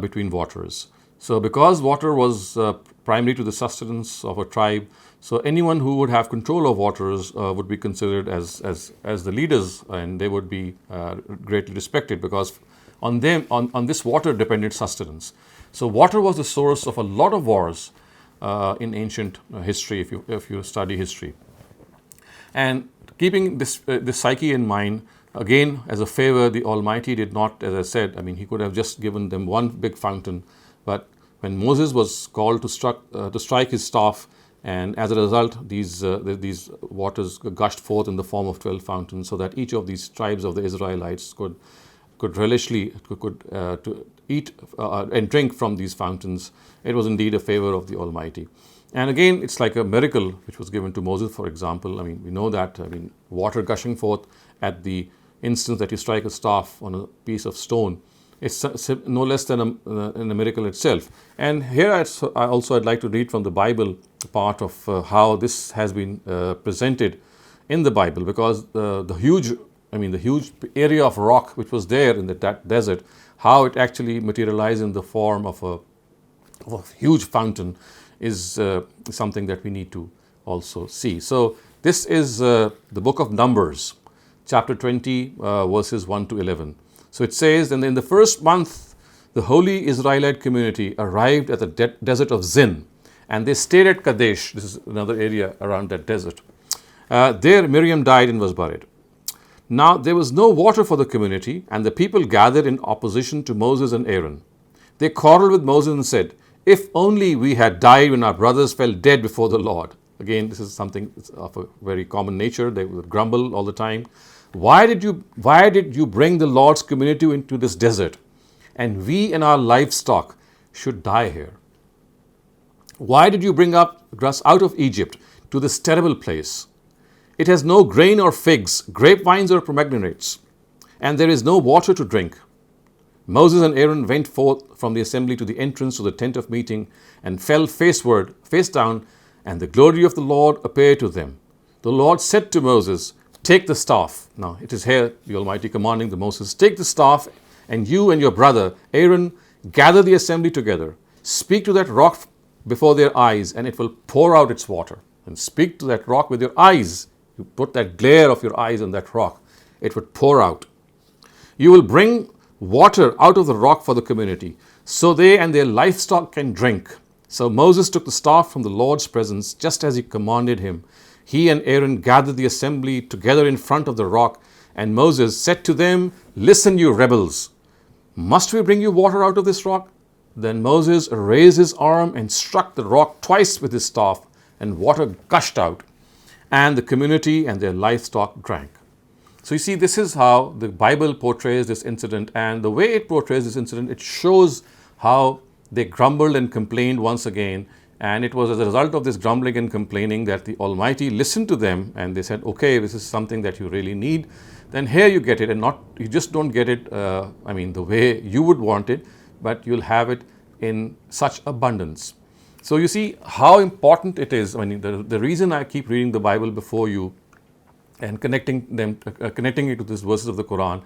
between waters. So because water was primary to the sustenance of a tribe, so anyone who would have control of waters would be considered as the leaders, and they would be greatly respected, because on this water depended sustenance. So water was the source of a lot of wars in ancient history, if you study history. And keeping this psyche in mind, again, as a favor, the Almighty did not, as I said, He could have just given them one big fountain. But when Moses was called to strike his staff, and as a result, these waters gushed forth in the form of 12 fountains, so that each of these tribes of the Israelites could relishly to eat and drink from these fountains. It was indeed a favor of the Almighty. And again, it's like a miracle which was given to Moses, for example. We know that, water gushing forth at the instant that you strike a staff on a piece of stone, it's no less than a miracle itself. And here I'd like to read from the Bible part of how this has been presented in the Bible, because the huge area of rock which was there in that desert, how it actually materialized in the form of a huge fountain is something that we need to also see. So this is the book of Numbers, chapter 20, verses 1 to 11. So it says, and in the first month, the holy Israelite community arrived at the desert of Zin, and they stayed at Kadesh. This is another area around that desert. There Miriam died and was buried. Now there was no water for the community, and the people gathered in opposition to Moses and Aaron. They quarreled with Moses and said, if only we had died when our brothers fell dead before the Lord. Again, this is something of a very common nature. They would grumble all the time. Why did you bring the Lord's community into this desert, and we and our livestock should die here? Why did you bring us out of Egypt to this terrible place? It has no grain or figs, grapevines or pomegranates, and there is no water to drink. Moses and Aaron went forth from the assembly to the entrance to the tent of meeting and fell face down, and the glory of the Lord appeared to them. The Lord said to Moses, take the staff. Now it is here the Almighty commanding the Moses, take the staff, and you and your brother Aaron gather the assembly together. Speak to that rock before their eyes, and it will pour out its water. And speak to that rock with your eyes. You put that glare of your eyes on that rock, it would pour out. You will bring water out of the rock for the community, so they and their livestock can drink. So Moses took the staff from the Lord's presence, just as he commanded him. He and Aaron gathered the assembly together in front of the rock, and Moses said to them, listen, you rebels, must we bring you water out of this rock? Then Moses raised his arm and struck the rock twice with his staff, and water gushed out, and the community and their livestock drank. So you see, this is how the Bible portrays this incident, and the way it portrays this incident, it shows how they grumbled and complained once again. And it was as a result of this grumbling and complaining that the Almighty listened to them, and they said, okay, this is something that you really need. Then here you get it, and not, you just don't get it, the way you would want it, but you'll have it in such abundance. So you see how important it is. The reason I keep reading the Bible before you and connecting it to these verses of the Quran,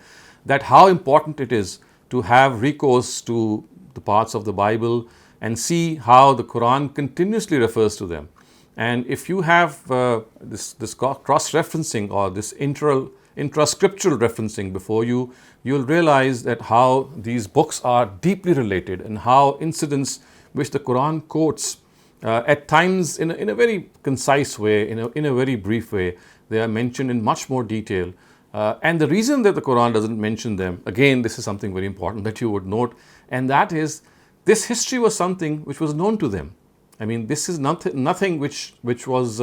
that how important it is to have recourse to the parts of the Bible and see how the Quran continuously refers to them. And if you have this cross-referencing or this intra-scriptural referencing before you, you'll realize that how these books are deeply related, and how incidents which the Quran quotes at times in a very concise way, in a very brief way, they are mentioned in much more detail. And the reason that the Quran doesn't mention them, again, this is something very important that you would note, and that is, this history was something which was known to them. This is nothing which was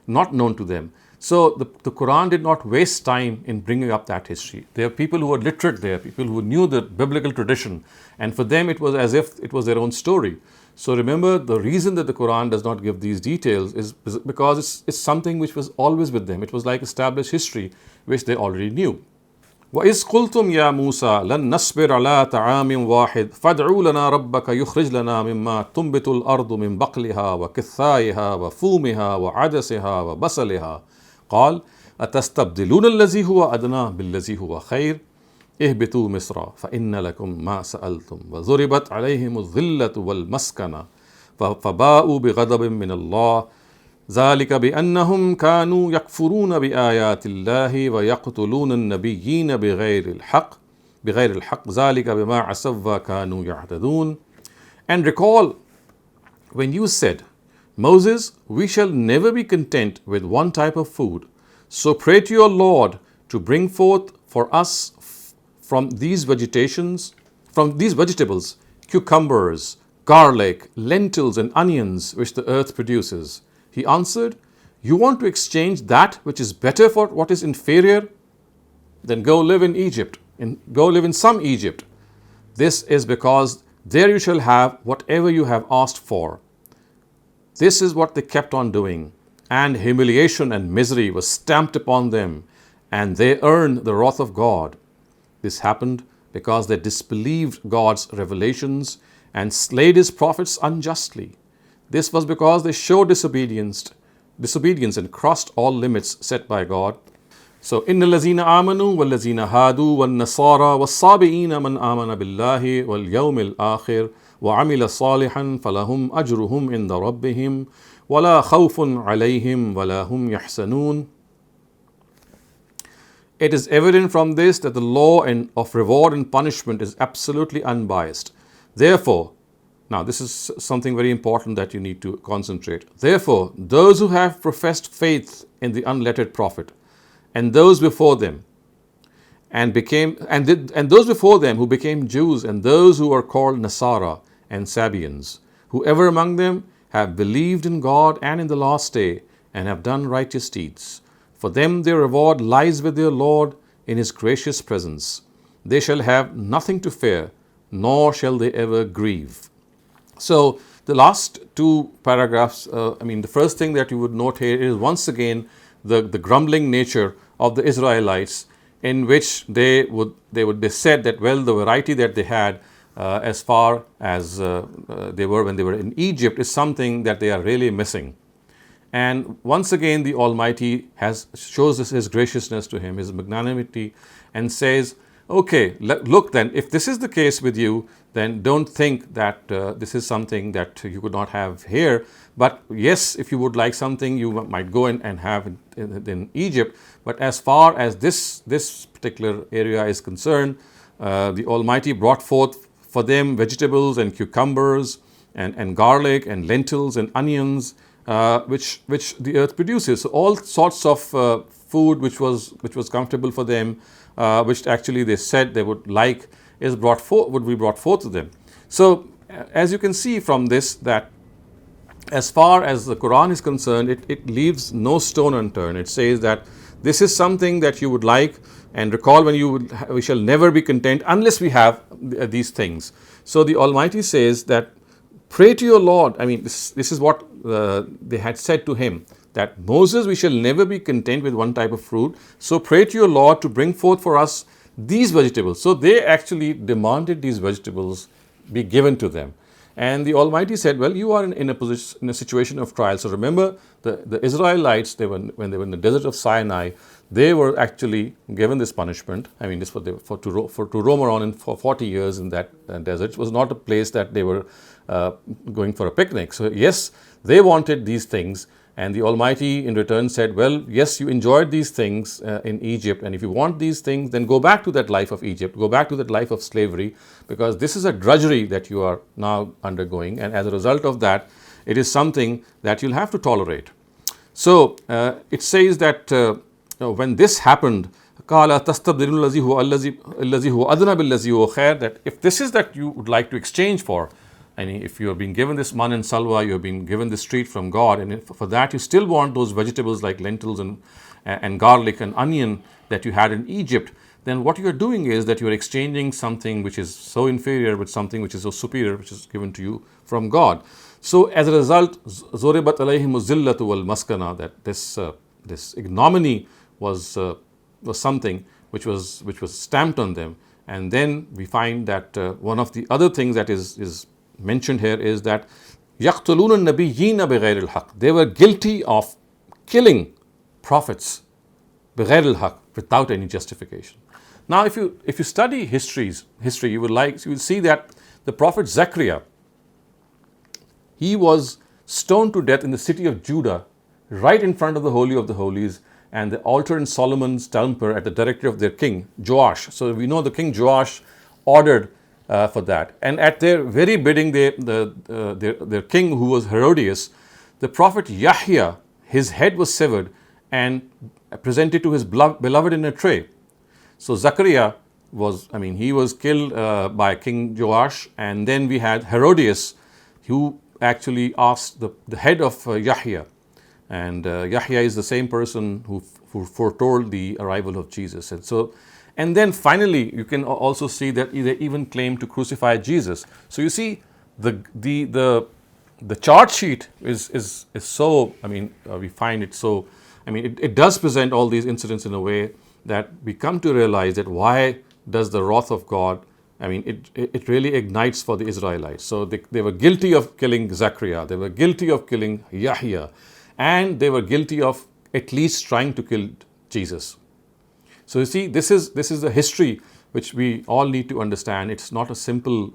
not known to them. So the Quran did not waste time in bringing up that history. There are people who were literate there, people who knew the biblical tradition, and for them it was as if it was their own story. So remember, the reason that the Quran does not give these details is because it's something which was always with them. It was like established history which they already knew. وَإِذْ قُلْتُمْ يَا مُوسَى لَن نَّصْبِرَ عَلَىٰ طَعَامٍ وَاحِدٍ فَادْعُ لَنَا رَبَّكَ يُخْرِجْ لَنَا مِمَّا تُنبِتُ الْأَرْضُ مِن بَقْلِهَا وَكِثَّائِهَا وَفُومِهَا وَعَدَسِهَا وَبَصَلِهَا قال أتستبدلون الذي هو أدنى بالذي هو خير اهبطوا مصر فإن لكم ما سألتم وضربت عليهم الذلة والمسكنة فباءوا بغضب من الله ذلك بأنهم كانوا يكفرون بآيات الله ويقتلون النبيين بغير الحق ذلك بما عصوا وكانوا يعتدون. And recall when you said, Moses, we shall never be content with one type of food. So pray to your Lord to bring forth for us from these vegetables, cucumbers, garlic, lentils, and onions which the earth produces. He answered, you want to exchange that which is better for what is inferior? Then go live in Egypt, and go live in some Egypt. This is because there you shall have whatever you have asked for. This is what they kept on doing, and humiliation and misery was stamped upon them, and they earned the wrath of God. This happened because they disbelieved God's revelations and slayed His prophets unjustly. This was because they showed disobedience and crossed all limits set by God. So, إِنَّ الَّذِينَ آمَنُوا وَالَّذِينَ هَادُوا وَالنَّصَارَى وَالصَّابِئِينَ مَنْ آمَنَ بِاللَّهِ وَالْيَوْمِ الْآخِرِ وَعَمِلَ صَالِحًا فَلَهُمْ أَجْرُهُمْ عِنْدَ رَبِّهِمْ وَلَا خَوْفٌ عَلَيْهِمْ وَلَا هُمْ يَحْزَنُونَ. It is evident from this that the law of reward and punishment is absolutely unbiased. Therefore, now this is something very important that you need to concentrate. Therefore, those who have professed faith in the unlettered prophet, and those before them, and those before them who became Jews, and those who are called Nasara and Sabians, whoever among them have believed in God and in the last day, and have done righteous deeds, for them their reward lies with their Lord in His gracious presence. They shall have nothing to fear, nor shall they ever grieve. So the last two paragraphs, the first thing that you would note here is once again the grumbling nature of the Israelites, in which they said that, well, the variety that they had as far as they were when they were in Egypt is something that they are really missing. And once again, the Almighty shows us His graciousness to him, His magnanimity, and says, okay, look then, if this is the case with you, then don't think that this is something that you could not have here. But yes, if you would like something, you might go and have it in Egypt. But as far as this particular area is concerned, the Almighty brought forth for them vegetables and cucumbers and garlic and lentils and onions, which the earth produces. So all sorts of food which was comfortable for them, which actually they said they would like, would be brought forth to them. So as you can see from this, that as far as the Quran is concerned, it leaves no stone unturned. It says that this is something that you would like, and recall when we shall never be content unless we have these things. So the Almighty says that pray to your Lord. I mean, this is what they had said to him, that Moses, we shall never be content with one type of fruit, so pray to your Lord to bring forth for us these vegetables. So they actually demanded these vegetables be given to them. And the Almighty said, well, you are in a situation of trial. So remember, the Israelites, when they were in the desert of Sinai, they were actually given this punishment. I mean, this to roam around for 40 years in that desert. It was not a place that they were going for a picnic. So yes, they wanted these things. And the Almighty in return said, well, yes, you enjoyed these things in Egypt, and if you want these things, then go back to that life of Egypt, go back to that life of slavery, because this is a drudgery that you are now undergoing, and as a result of that, it is something that you'll have to tolerate. So it says that when this happened, that if this is that you would like to exchange for, and if you have been given this man and salwa, you have been given this treat from God, and for that you still want those vegetables like lentils and garlic and onion that you had in Egypt, then what you are doing is that you are exchanging something which is so inferior with something which is so superior, which is given to you from God. So as a result, Zuribat alayhim zillatu wal maskana, that this ignominy was something which was stamped on them. And then we find that one of the other things that is mentioned here is that يَقْتُلُونَ النَّبِيِّينَ بِغَيْرِ الْحَقِّ. They were guilty of killing prophets بِغَيْرِ الْحَقِّ, without any justification. Now, if you study history, you will see that the prophet Zechariah, he was stoned to death in the city of Judah, right in front of the Holy of the Holies, and the altar in Solomon's temple at the directive of their king Joash. So we know the king Joash ordered for that, and at their very bidding, their king, who was Herodias, the prophet Yahya, his head was severed and presented to his beloved in a tray. So Zechariah he was killed by King Joash, and then we had Herodias, who actually asked the head of Yahya, and Yahya is the same person who foretold the arrival of Jesus. And then finally, you can also see that they even claim to crucify Jesus. So you see, the chart sheet is so, we find it so, it does present all these incidents in a way that we come to realize that why does the wrath of God, it really ignites for the Israelites. So they were guilty of killing Zechariah, they were guilty of killing Yahya, and they were guilty of at least trying to kill Jesus. So you see, this is the history which we all need to understand. It's not a simple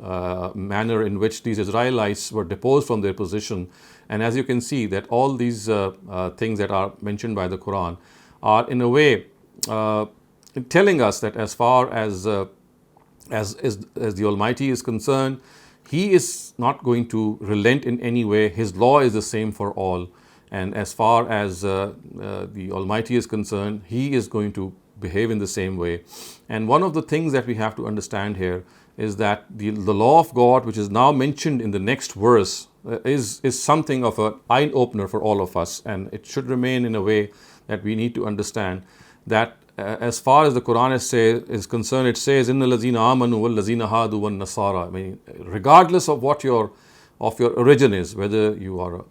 manner in which these Israelites were deposed from their position. And as you can see, that all these things that are mentioned by the Quran are in a way telling us that as far as the Almighty is concerned, He is not going to relent in any way. His law is the same for all. And as far as the Almighty is concerned, He is going to behave in the same way. And one of the things that we have to understand here is that the law of God, which is now mentioned in the next verse, is something of an eye-opener for all of us, and it should remain in a way that we need to understand that as far as the Quran is concerned, it says, "Inna lazina amanu wal lazina hadu wan nasara." Regardless of what your origin is, whether you are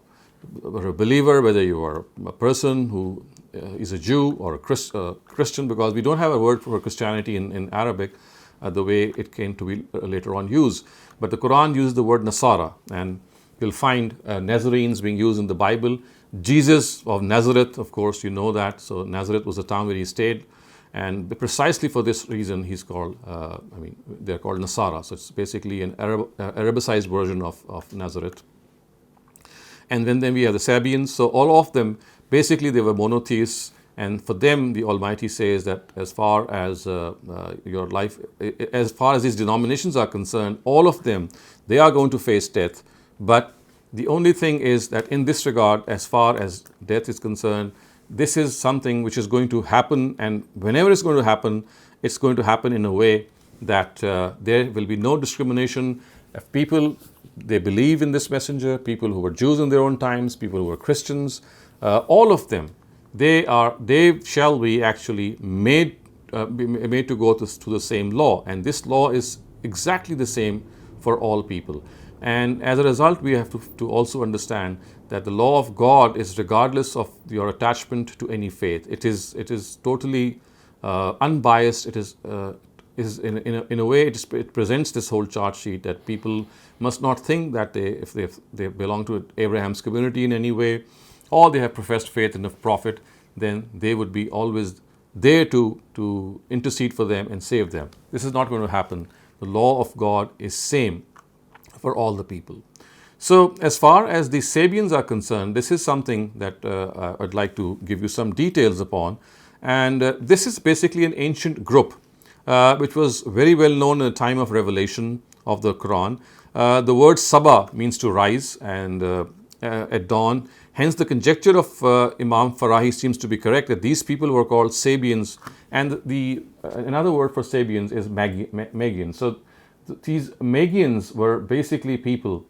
a believer, whether you are a person who is a Jew or a Christian, because we don't have a word for Christianity in Arabic the way it came to be later on used. But the Quran used the word Nasara, and you'll find Nazarenes being used in the Bible. Jesus of Nazareth, of course, you know that. So Nazareth was the town where he stayed, and precisely for this reason he's called, they're called Nasara. So it's basically an Arabicized version of Nazareth. And then we have the Sabians. So all of them, basically they were monotheists, and for them the Almighty says that as far as your life, as far as these denominations are concerned, all of them, they are going to face death. But the only thing is that in this regard, as far as death is concerned, this is something which is going to happen, and whenever it's going to happen in a way that there will be no discrimination. If people, they believe in this messenger, people who were Jews in their own times, people who were Christians, all of them, they shall be actually made to go to the same law, and this law is exactly the same for all people. And as a result, we have to also understand that the law of God is regardless of your attachment to any faith. It is totally unbiased. It is in a way it presents this whole chart sheet that people must not think that if they belong to Abraham's community in any way, or they have professed faith in a prophet, then they would be always there to intercede for them and save them. This is not going to happen. The law of God is same for all the people. So as far as the Sabians are concerned, this is something that I'd like to give you some details upon. And this is basically an ancient group which was very well known in the time of revelation of the Quran. The word Sabah means to rise and at dawn. Hence the conjecture of Imam Farahi seems to be correct, that these people were called Sabians, and another word for Sabians is Magians. So these Magians were basically people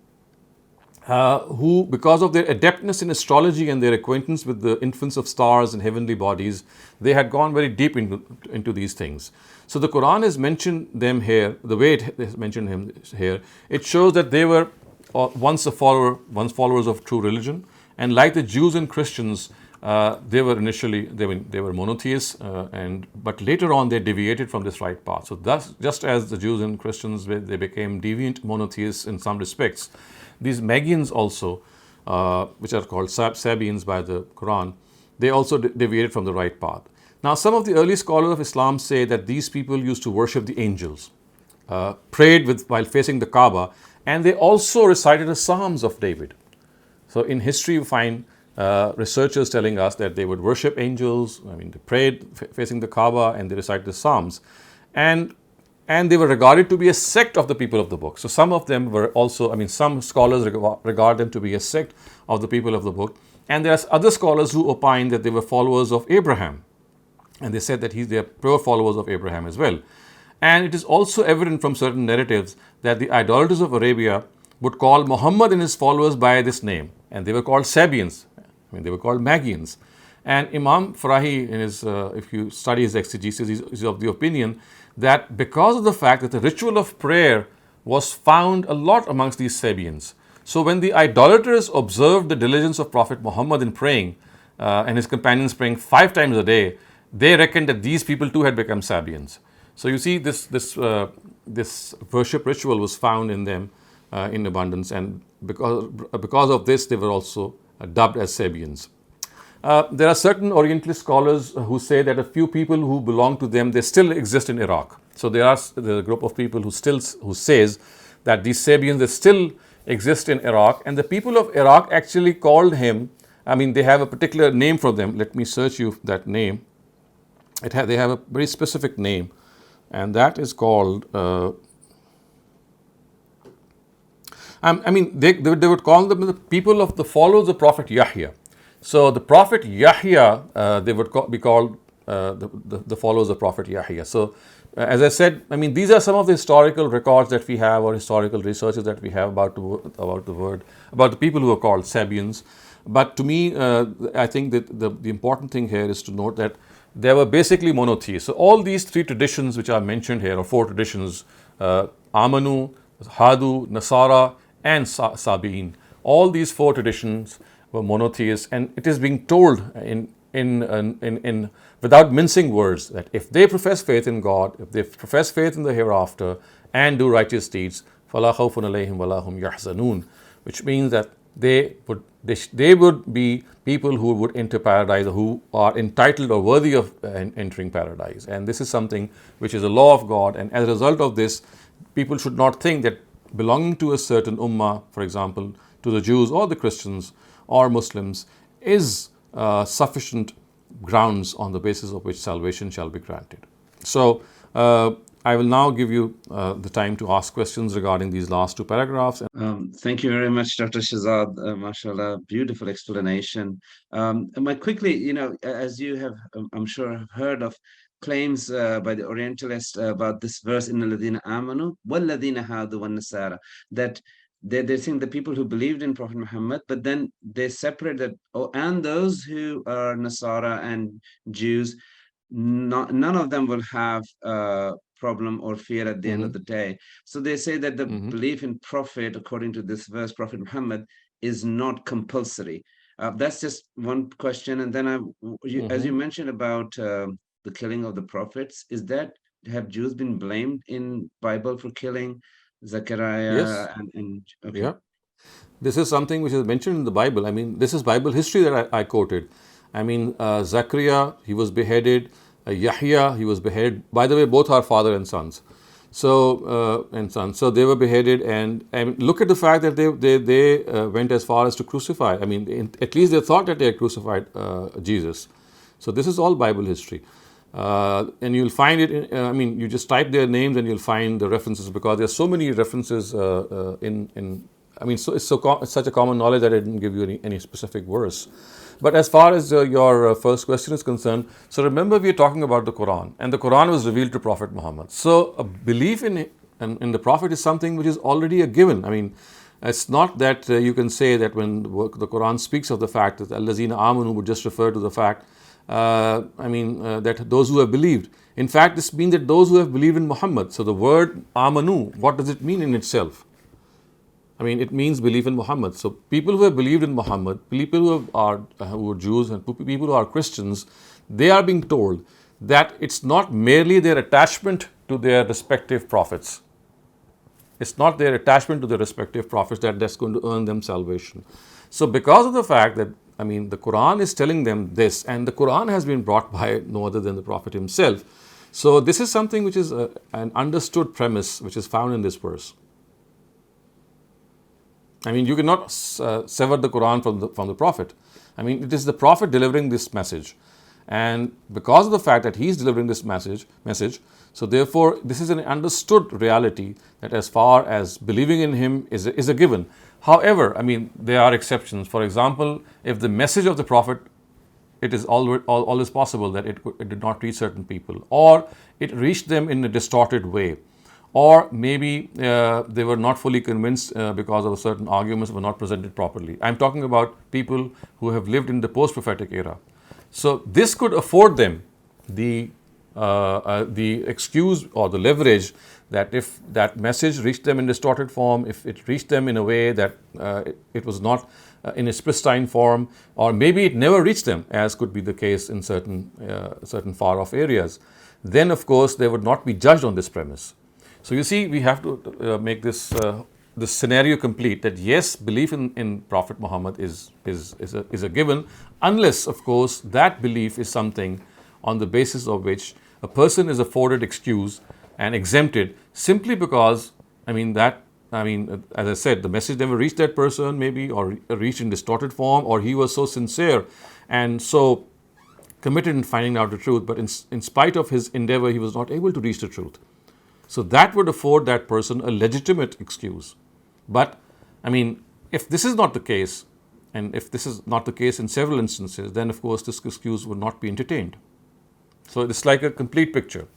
who, because of their adeptness in astrology and their acquaintance with the influence of stars and heavenly bodies, they had gone very deep into these things. So the Quran has mentioned them here, the way it has mentioned him here, it shows that they were once followers of true religion, and like the Jews and Christians, they were initially they were monotheists, but later on they deviated from this right path. So thus, just as the Jews and Christians they became deviant monotheists in some respects, these Magians also, which are called Sabians by the Quran, they also deviated from the right path. Now, some of the early scholars of Islam say that these people used to worship the angels, prayed while facing the Kaaba, and they also recited the Psalms of David. So in history, you find researchers telling us that they would worship angels. I mean, they prayed facing the Kaaba and they recited the Psalms, and they were regarded to be a sect of the people of the book. So some of them were also, I mean, some scholars regard them to be a sect of the people of the book, and there are other scholars who opine that they were followers of Abraham, and they said that they are pure followers of Abraham as well. And it is also evident from certain narratives that the idolaters of Arabia would call Muhammad and his followers by this name, and they were called Sabians. I mean, they were called Magians. And Imam Farahi, in his, if you study his exegesis, is of the opinion that because of the fact that the ritual of prayer was found a lot amongst these Sabians, so when the idolaters observed the diligence of Prophet Muhammad in praying and his companions praying 5 times a day, they reckoned that these people too had become Sabians. So you see, this worship ritual was found in them in abundance, and because of this, they were also dubbed as Sabians. There are certain Orientalist scholars who say that a few people who belong to them, they still exist in Iraq. So there's a group of people who says that these Sabians, they still exist in Iraq, and the people of Iraq actually called him, I mean, they have a particular name for them. Let me search you that name. They have a very specific name, and that is called, I mean, they would call them the people of the followers of Prophet Yahya. So the Prophet Yahya, they would be called the followers of Prophet Yahya. So as I said, I mean, these are some of the historical records that we have, or historical researches that we have about the people who are called Sabians. But to me, I think that the important thing here is to note that they were basically monotheists. So all these 3 traditions which are mentioned here, or 4 traditions, Amanu, Hadu, Nasara, and Sabi'in, all these 4 traditions were monotheists, and it is being told in without mincing words that if they profess faith in God, if they profess faith in the hereafter and do righteous deeds, فَلَا خَوْفٌ عَلَيْهِمْ وَلَا هُمْ يَحْزَنُونَ, which means that they would be people who would enter paradise, or who are entitled or worthy of entering paradise. And this is something which is a law of God, and as a result of this, people should not think that belonging to a certain ummah, for example, to the Jews or the Christians or Muslims, is sufficient grounds on the basis of which salvation shall be granted. So I will now give you the time to ask questions regarding these last 2 paragraphs. Thank you very much, Dr. Shehzad. Mashallah, beautiful explanation. Quickly, you know, as you have, I'm sure, have heard of claims by the Orientalists about this verse in Alladhina Amanu, Walladhina Hadu wan Nasara, that they're saying the people who believed in Prophet Muhammad, but then they separate that. Oh, and those who are Nasara and Jews, none of them will have problem or fear at the end of the day. So they say that the belief in Prophet, according to this verse, Prophet Muhammad, is not compulsory. That's just one question. And then as you mentioned about the killing of the prophets, is that, have Jews been blamed in Bible for killing Zechariah? Yes. Okay. Yeah. This is something which is mentioned in the Bible. I mean, this is Bible history that I quoted. I mean, Zechariah, he was beheaded. Yahya, he was beheaded. By the way, both are father and sons. So and sons. So they were beheaded, and look at the fact that they went as far as to crucify. I mean, at least they thought that they had crucified Jesus. So this is all Bible history. And you'll find it, I mean, you just type their names and you'll find the references, because there's so many references I mean, so it's such a common knowledge that I didn't give you any specific verse. But as far as your first question is concerned, so remember we are talking about the Quran, and the Quran was revealed to Prophet Muhammad. So a belief in the Prophet is something which is already a given. I mean, it's not that you can say that when the Quran speaks of the fact that Allazina Amanu would just refer to the fact, that those who have believed. In fact, this means that those who have believed in Muhammad. So the word Amanu, what does it mean in itself? I mean, it means belief in Muhammad. So people who have believed in Muhammad, people who are Jews and people who are Christians, they are being told that it's not merely their attachment to their respective prophets. It's not their attachment to their respective prophets that's going to earn them salvation. So because of the fact that, I mean, the Quran is telling them this, and the Quran has been brought by no other than the Prophet himself. So this is something which is an understood premise which is found in this verse. I mean, you cannot sever the Quran from the Prophet. I mean, it is the Prophet delivering this message. And because of the fact that he's delivering this message, so therefore, this is an understood reality that as far as believing in him is a given. However, I mean, there are exceptions. For example, if the message of the Prophet, it is always possible that it did not reach certain people, or it reached them in a distorted way, or maybe they were not fully convinced because of certain arguments were not presented properly. I'm talking about people who have lived in the post-prophetic era. So this could afford them the excuse or the leverage that if that message reached them in distorted form, if it reached them in a way that it was not in its pristine form, or maybe it never reached them, as could be the case in certain far-off areas, then of course they would not be judged on this premise. So you see, we have to make this scenario complete, that yes, belief in Prophet Muhammad is a given, unless of course that belief is something on the basis of which a person is afforded excuse and exempted simply because, as I said, the message never reached that person maybe, or reached in distorted form, or he was so sincere and so committed in finding out the truth, but in spite of his endeavor, he was not able to reach the truth. So that would afford that person a legitimate excuse. But, I mean, if this is not the case, and if this is not the case in several instances, then of course this excuse would not be entertained. So it's like a complete picture.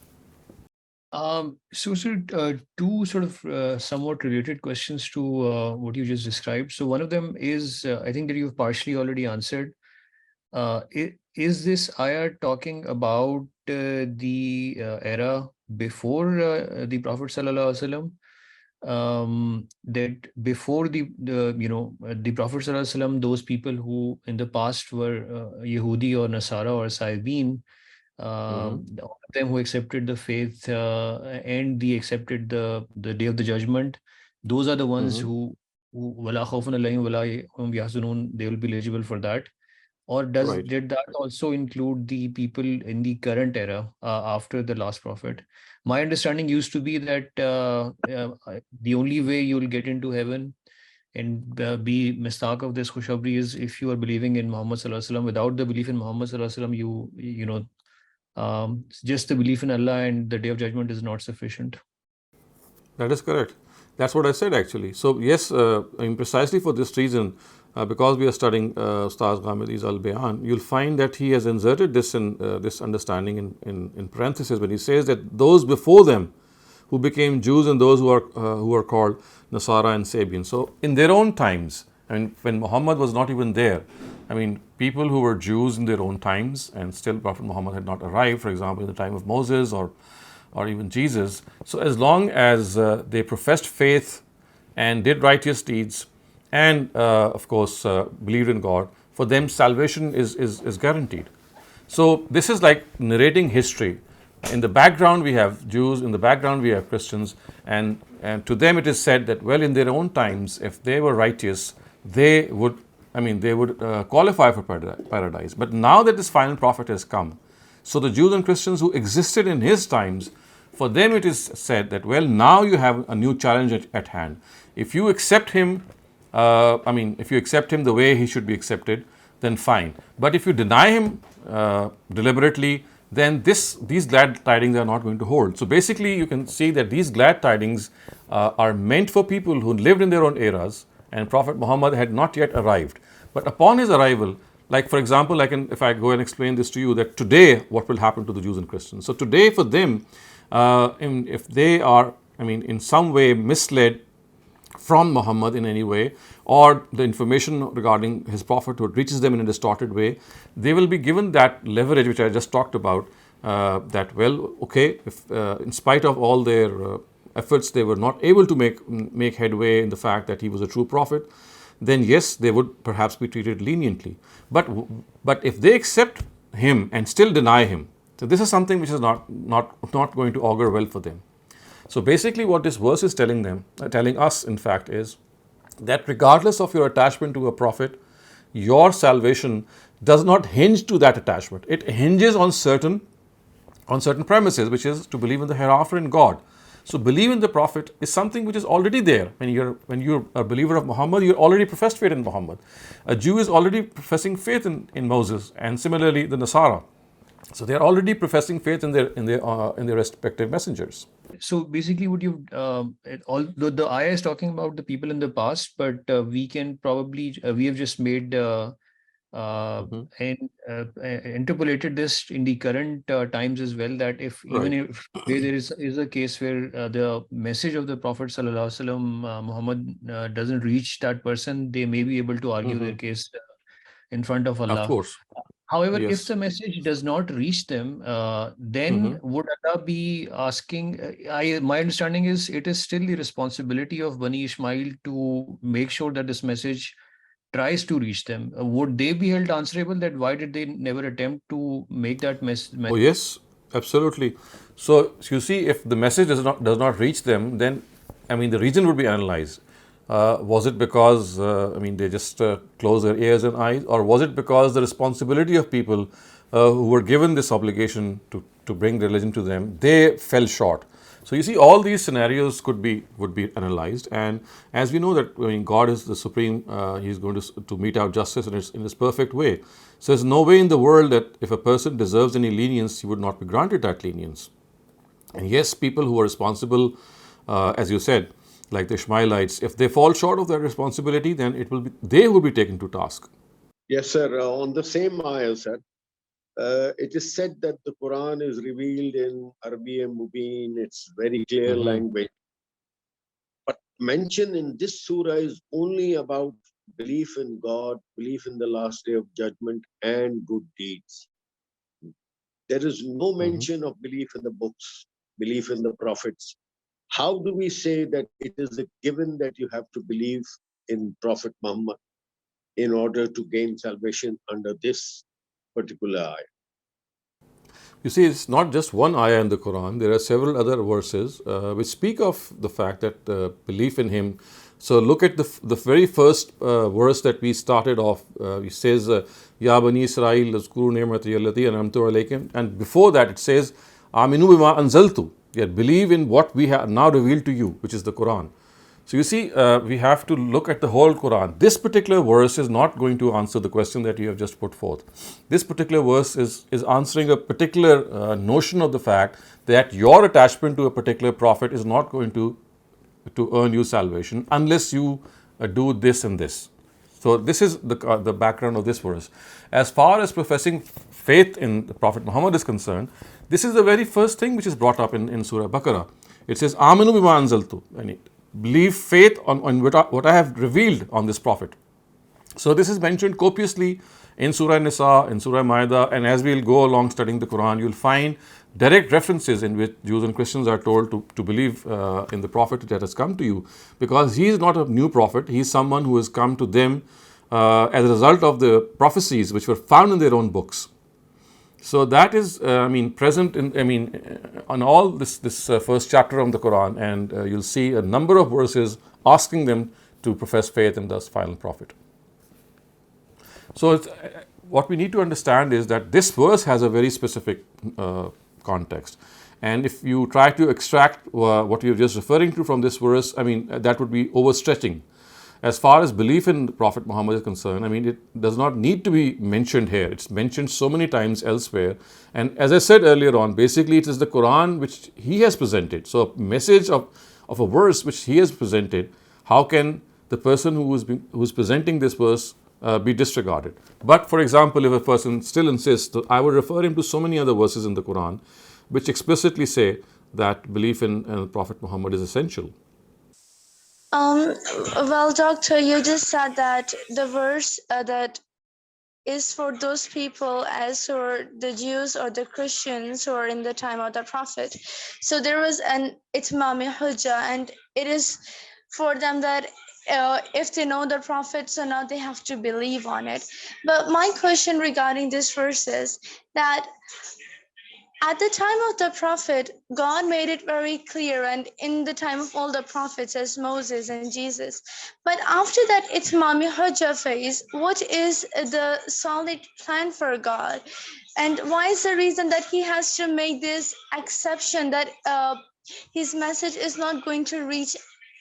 So two sort of somewhat related questions to what you just described. So one of them is, I think that you've partially already answered. Is this ayah talking about the era before the Prophet Sallallahu Alaihi Wasallam? That before the Prophet Sallallahu Alaihi Wasallam, those people who in the past were Yehudi or Nasara or Saibin, all of them who accepted the faith and they accepted the day of the judgment, those are the ones who wala khawfun alayhim wala hum yahzanun, they will be eligible for that. Or did that also include the people in the current era after the last prophet? My understanding used to be that the only way you will get into heaven and be mistaq of this khushabri is if you are believing in Muhammad Sallallahu Alaihi Wasallam. Without the belief in Muhammad Sallallahu Alaihi Wasallam, just the belief in Allah and the day of judgment is not sufficient. That is correct. That's what I said actually. So yes, precisely for this reason, because we are studying Ustaz Ghamidi's Al-Bayan, you'll find that he has inserted this understanding in parentheses when he says that those before them who became Jews and those who are called Nasara and Sabian. So in their own times, when Muhammad was not even there, people who were Jews in their own times and still Prophet Muhammad had not arrived, for example, in the time of Moses or even Jesus. So as long as they professed faith and did righteous deeds and of course believed in God, for them salvation is guaranteed. So this is like narrating history. In the background we have Jews, in the background we have Christians, and to them it is said that, well, in their own times, if they were righteous, they would qualify for paradise. But now that this final prophet has come, so the Jews and Christians who existed in his times, for them it is said that, well, now you have a new challenge at hand. If you accept him, if you accept him the way he should be accepted, then fine. But if you deny him deliberately, then these glad tidings are not going to hold. So basically, you can see that these glad tidings are meant for people who lived in their own eras, and Prophet Muhammad had not yet arrived. But upon his arrival, like for example, if I go and explain this to you, that today what will happen to the Jews and Christians. So today for them, if they are, in some way misled from Muhammad in any way, or the information regarding his prophethood reaches them in a distorted way, they will be given that leverage which I just talked about, that, well, okay, if in spite of all their efforts they were not able to make headway in the fact that he was a true prophet, then yes, they would perhaps be treated leniently. But if they accept him and still deny him, so this is something which is not going to augur well for them. So basically what this verse is telling us, in fact, is that regardless of your attachment to a prophet, your salvation does not hinge to that attachment. It hinges on certain premises, which is to believe in the hereafter in God. So believe in the prophet is something which is already there. When you're a believer of Muhammad, you're already professed faith in Muhammad. A Jew is already professing faith in Moses, and similarly the Nasara. So they are already professing faith in their respective messengers. So basically, what you the ayah is talking about the people in the past, but we can probably we have just made and interpolated this in the current times as well. That if even if there is a case where the message of the Prophet Sallallahu Alaihi Wasallam, Muhammad, doesn't reach that person, they may be able to argue their case in front of Allah. Of course. However, Yes. if the message does not reach them, then would Allah be asking? My understanding is it is still the responsibility of Bani Ishmael to make sure that this message tries to reach them. Would they be held answerable that why did they never attempt to make that message? Oh yes, absolutely. So you see, if the message does not reach them, then the reason would be analyzed. Was it because they just closed their ears and eyes, or was it because the responsibility of people who were given this obligation to bring religion to them, they fell short? So you see, all these scenarios would be analyzed, and as we know that God is the supreme, He's going to mete out justice in His perfect way. So there's no way in the world that if a person deserves any lenience, he would not be granted that lenience. And yes, people who are responsible, as you said, like the Ishmaelites, if they fall short of their responsibility, then they will be taken to task. Yes, sir. On the same ayah, sir, it is said that the Quran is revealed in Arabic Mubin, it's very clear language. But mention in this surah is only about belief in God, belief in the last day of judgment, and good deeds. There is no mention of belief in the books, belief in the prophets. How do we say that it is a given that you have to believe in Prophet Muhammad in order to gain salvation under this particular ayah? You see, it's not just one ayah in the Quran. There are several other verses which speak of the fact that belief in him. So look at the very first verse that we started off. It says, Ya Bani Israel, azkuru ni'mati allati an'amtu alaykum. And before that it says, Aminu bima anzaltu. Yet believe in what we have now revealed to you, which is the Quran. So you see, we have to look at the whole Quran. This particular verse is not going to answer the question that you have just put forth. This particular verse is answering a particular notion of the fact that your attachment to a particular prophet is not going to earn you salvation unless you do this and this. So this is the background of this verse. As far as professing faith in the Prophet Muhammad is concerned, this is the very first thing which is brought up in Surah Baqarah. It says, Aminu bima anzaltu, and believe faith on what I have revealed on this prophet. So this is mentioned copiously in Surah Nisa, in Surah Maida, and as we'll go along studying the Quran, you'll find direct references in which Jews and Christians are told to believe in the prophet that has come to you, because he is not a new prophet, he is someone who has come to them as a result of the prophecies which were found in their own books. So that is, present in, on all this first chapter of the Quran, and you'll see a number of verses asking them to profess faith in the final prophet. So what we need to understand is that this verse has a very specific context. And if you try to extract what you're just referring to from this verse, that would be overstretching. As far as belief in Prophet Muhammad is concerned, it does not need to be mentioned here. It's mentioned so many times elsewhere. And as I said earlier on, basically it is the Quran which he has presented. So a message of a verse which he has presented, how can the person who is presenting this verse be disregarded? But for example, if a person still insists, I would refer him to so many other verses in the Quran which explicitly say that belief in Prophet Muhammad is essential. Well, doctor, you just said that the verse that is for those people as for the Jews or the Christians who are in the time of the prophet. So there was an itmami hujjah, and it is for them that if they know the prophet, so now they have to believe on it. But my question regarding this verse is that at the time of the prophet, God made it very clear, and in the time of all the prophets as Moses and Jesus. But after that Itmami Hujjah phase, what is the solid plan for God? And why is the reason that he has to make this exception that his message is not going to reach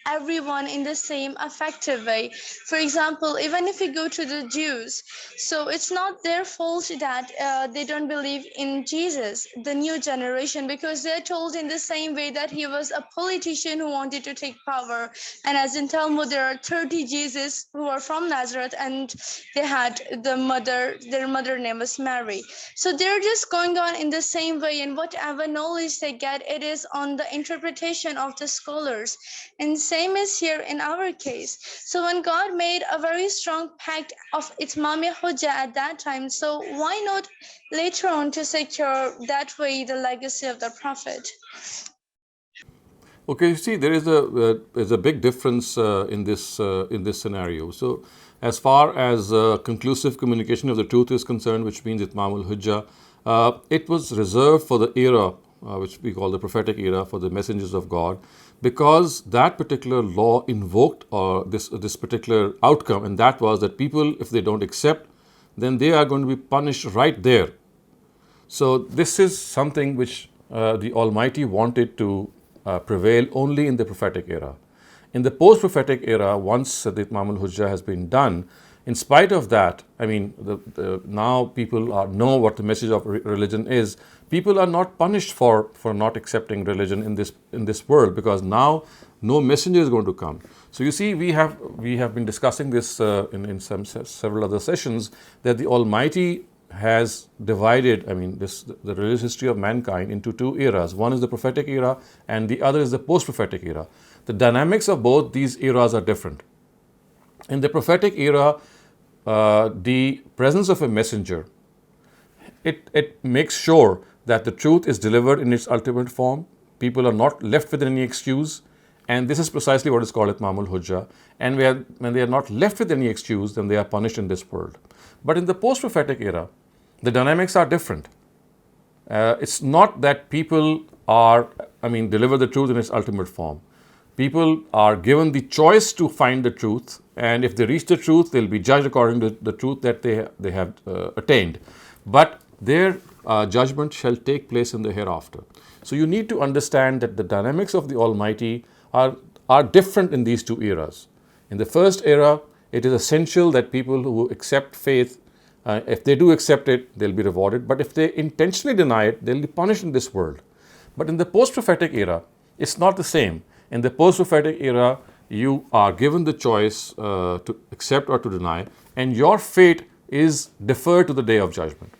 everyone in the same effective way? For example, even if we go to the Jews, so it's not their fault that they don't believe in Jesus, the new generation, because they're told in the same way that he was a politician who wanted to take power. And as in Talmud, there are 30 Jesus who are from Nazareth, and they had their mother name was Mary. So they're just going on in the same way, and whatever knowledge they get, it is on the interpretation of the scholars. And same is here in our case. So when God made a very strong pact of Itmami Hujjah at that time, so why not later on to secure that way the legacy of the prophet? Okay, you see, there is a big difference in this scenario. So, as far as conclusive communication of the truth is concerned, which means Itmamul Hujjah, it was reserved for the era which we call the prophetic era, for the messengers of God, because that particular law invoked this particular outcome, and that was that people, if they don't accept, then they are going to be punished right there. So this is something which the Almighty wanted to prevail only in the prophetic era. In the post-prophetic era, once the Itmamul Hujjah has been done, in spite of that, now people know what the message of religion is. People are not punished for not accepting religion in this world, because now no messenger is going to come. So you see, we have been discussing this in several other sessions, that the Almighty has divided the religious history of mankind into two eras. One is the prophetic era and the other is the post-prophetic era. The dynamics of both these eras are different. In the prophetic era, the presence of a messenger, it makes sure that the truth is delivered in its ultimate form. People are not left with any excuse, and this is precisely what is called Itmamul Hujjah. And when they are not left with any excuse, then they are punished in this world. But in the post-prophetic era, the dynamics are different. It's not that people are, deliver the truth in its ultimate form. People are given the choice to find the truth, and if they reach the truth, they'll be judged according to the truth that they have attained. But their judgment shall take place in the hereafter. So you need to understand that the dynamics of the Almighty are different in these two eras. In the first era, it is essential that people who accept faith, if they do accept it, they'll be rewarded. But if they intentionally deny it, they'll be punished in this world. But in the post-prophetic era, it's not the same. In the post-prophetic era, you are given the choice to accept or to deny, and your fate is deferred to the day of judgment.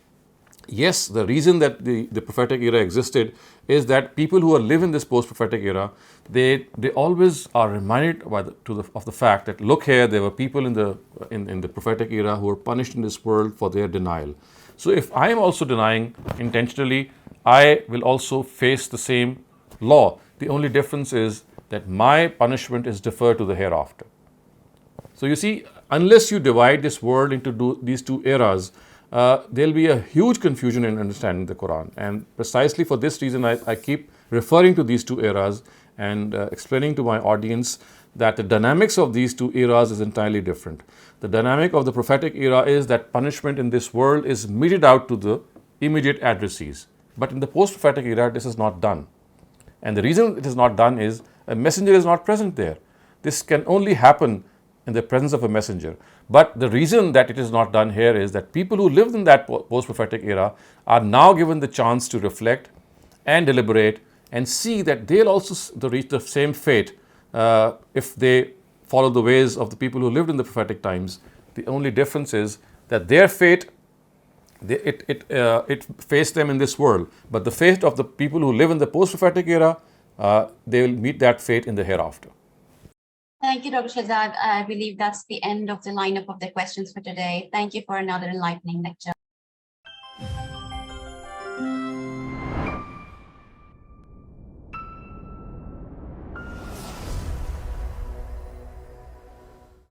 yes, the reason that the prophetic era existed is that people who live in this post-prophetic era, they always are reminded of the fact that, look here, there were people in the prophetic era who were punished in this world for their denial. So if I am also denying intentionally, I will also face the same law. The only difference is that my punishment is deferred to the hereafter. So you see, unless you divide this world into these two eras, there'll be a huge confusion in understanding the Quran. And precisely for this reason, I keep referring to these two eras and explaining to my audience that the dynamics of these two eras is entirely different. The dynamic of the prophetic era is that punishment in this world is meted out to the immediate addressees. But in the post-prophetic era, this is not done. And the reason it is not done is a messenger is not present there. This can only happen in the presence of a messenger. But the reason that it is not done here is that people who lived in that post-prophetic era are now given the chance to reflect and deliberate and see that they'll also reach the same fate if they follow the ways of the people who lived in the prophetic times. The only difference is that their fate, it faced them in this world, but the fate of the people who live in the post-prophetic era, they will meet that fate in the hereafter. Thank you, Dr. Shehzad. I believe that's the end of the lineup of the questions for today. Thank you for another enlightening lecture.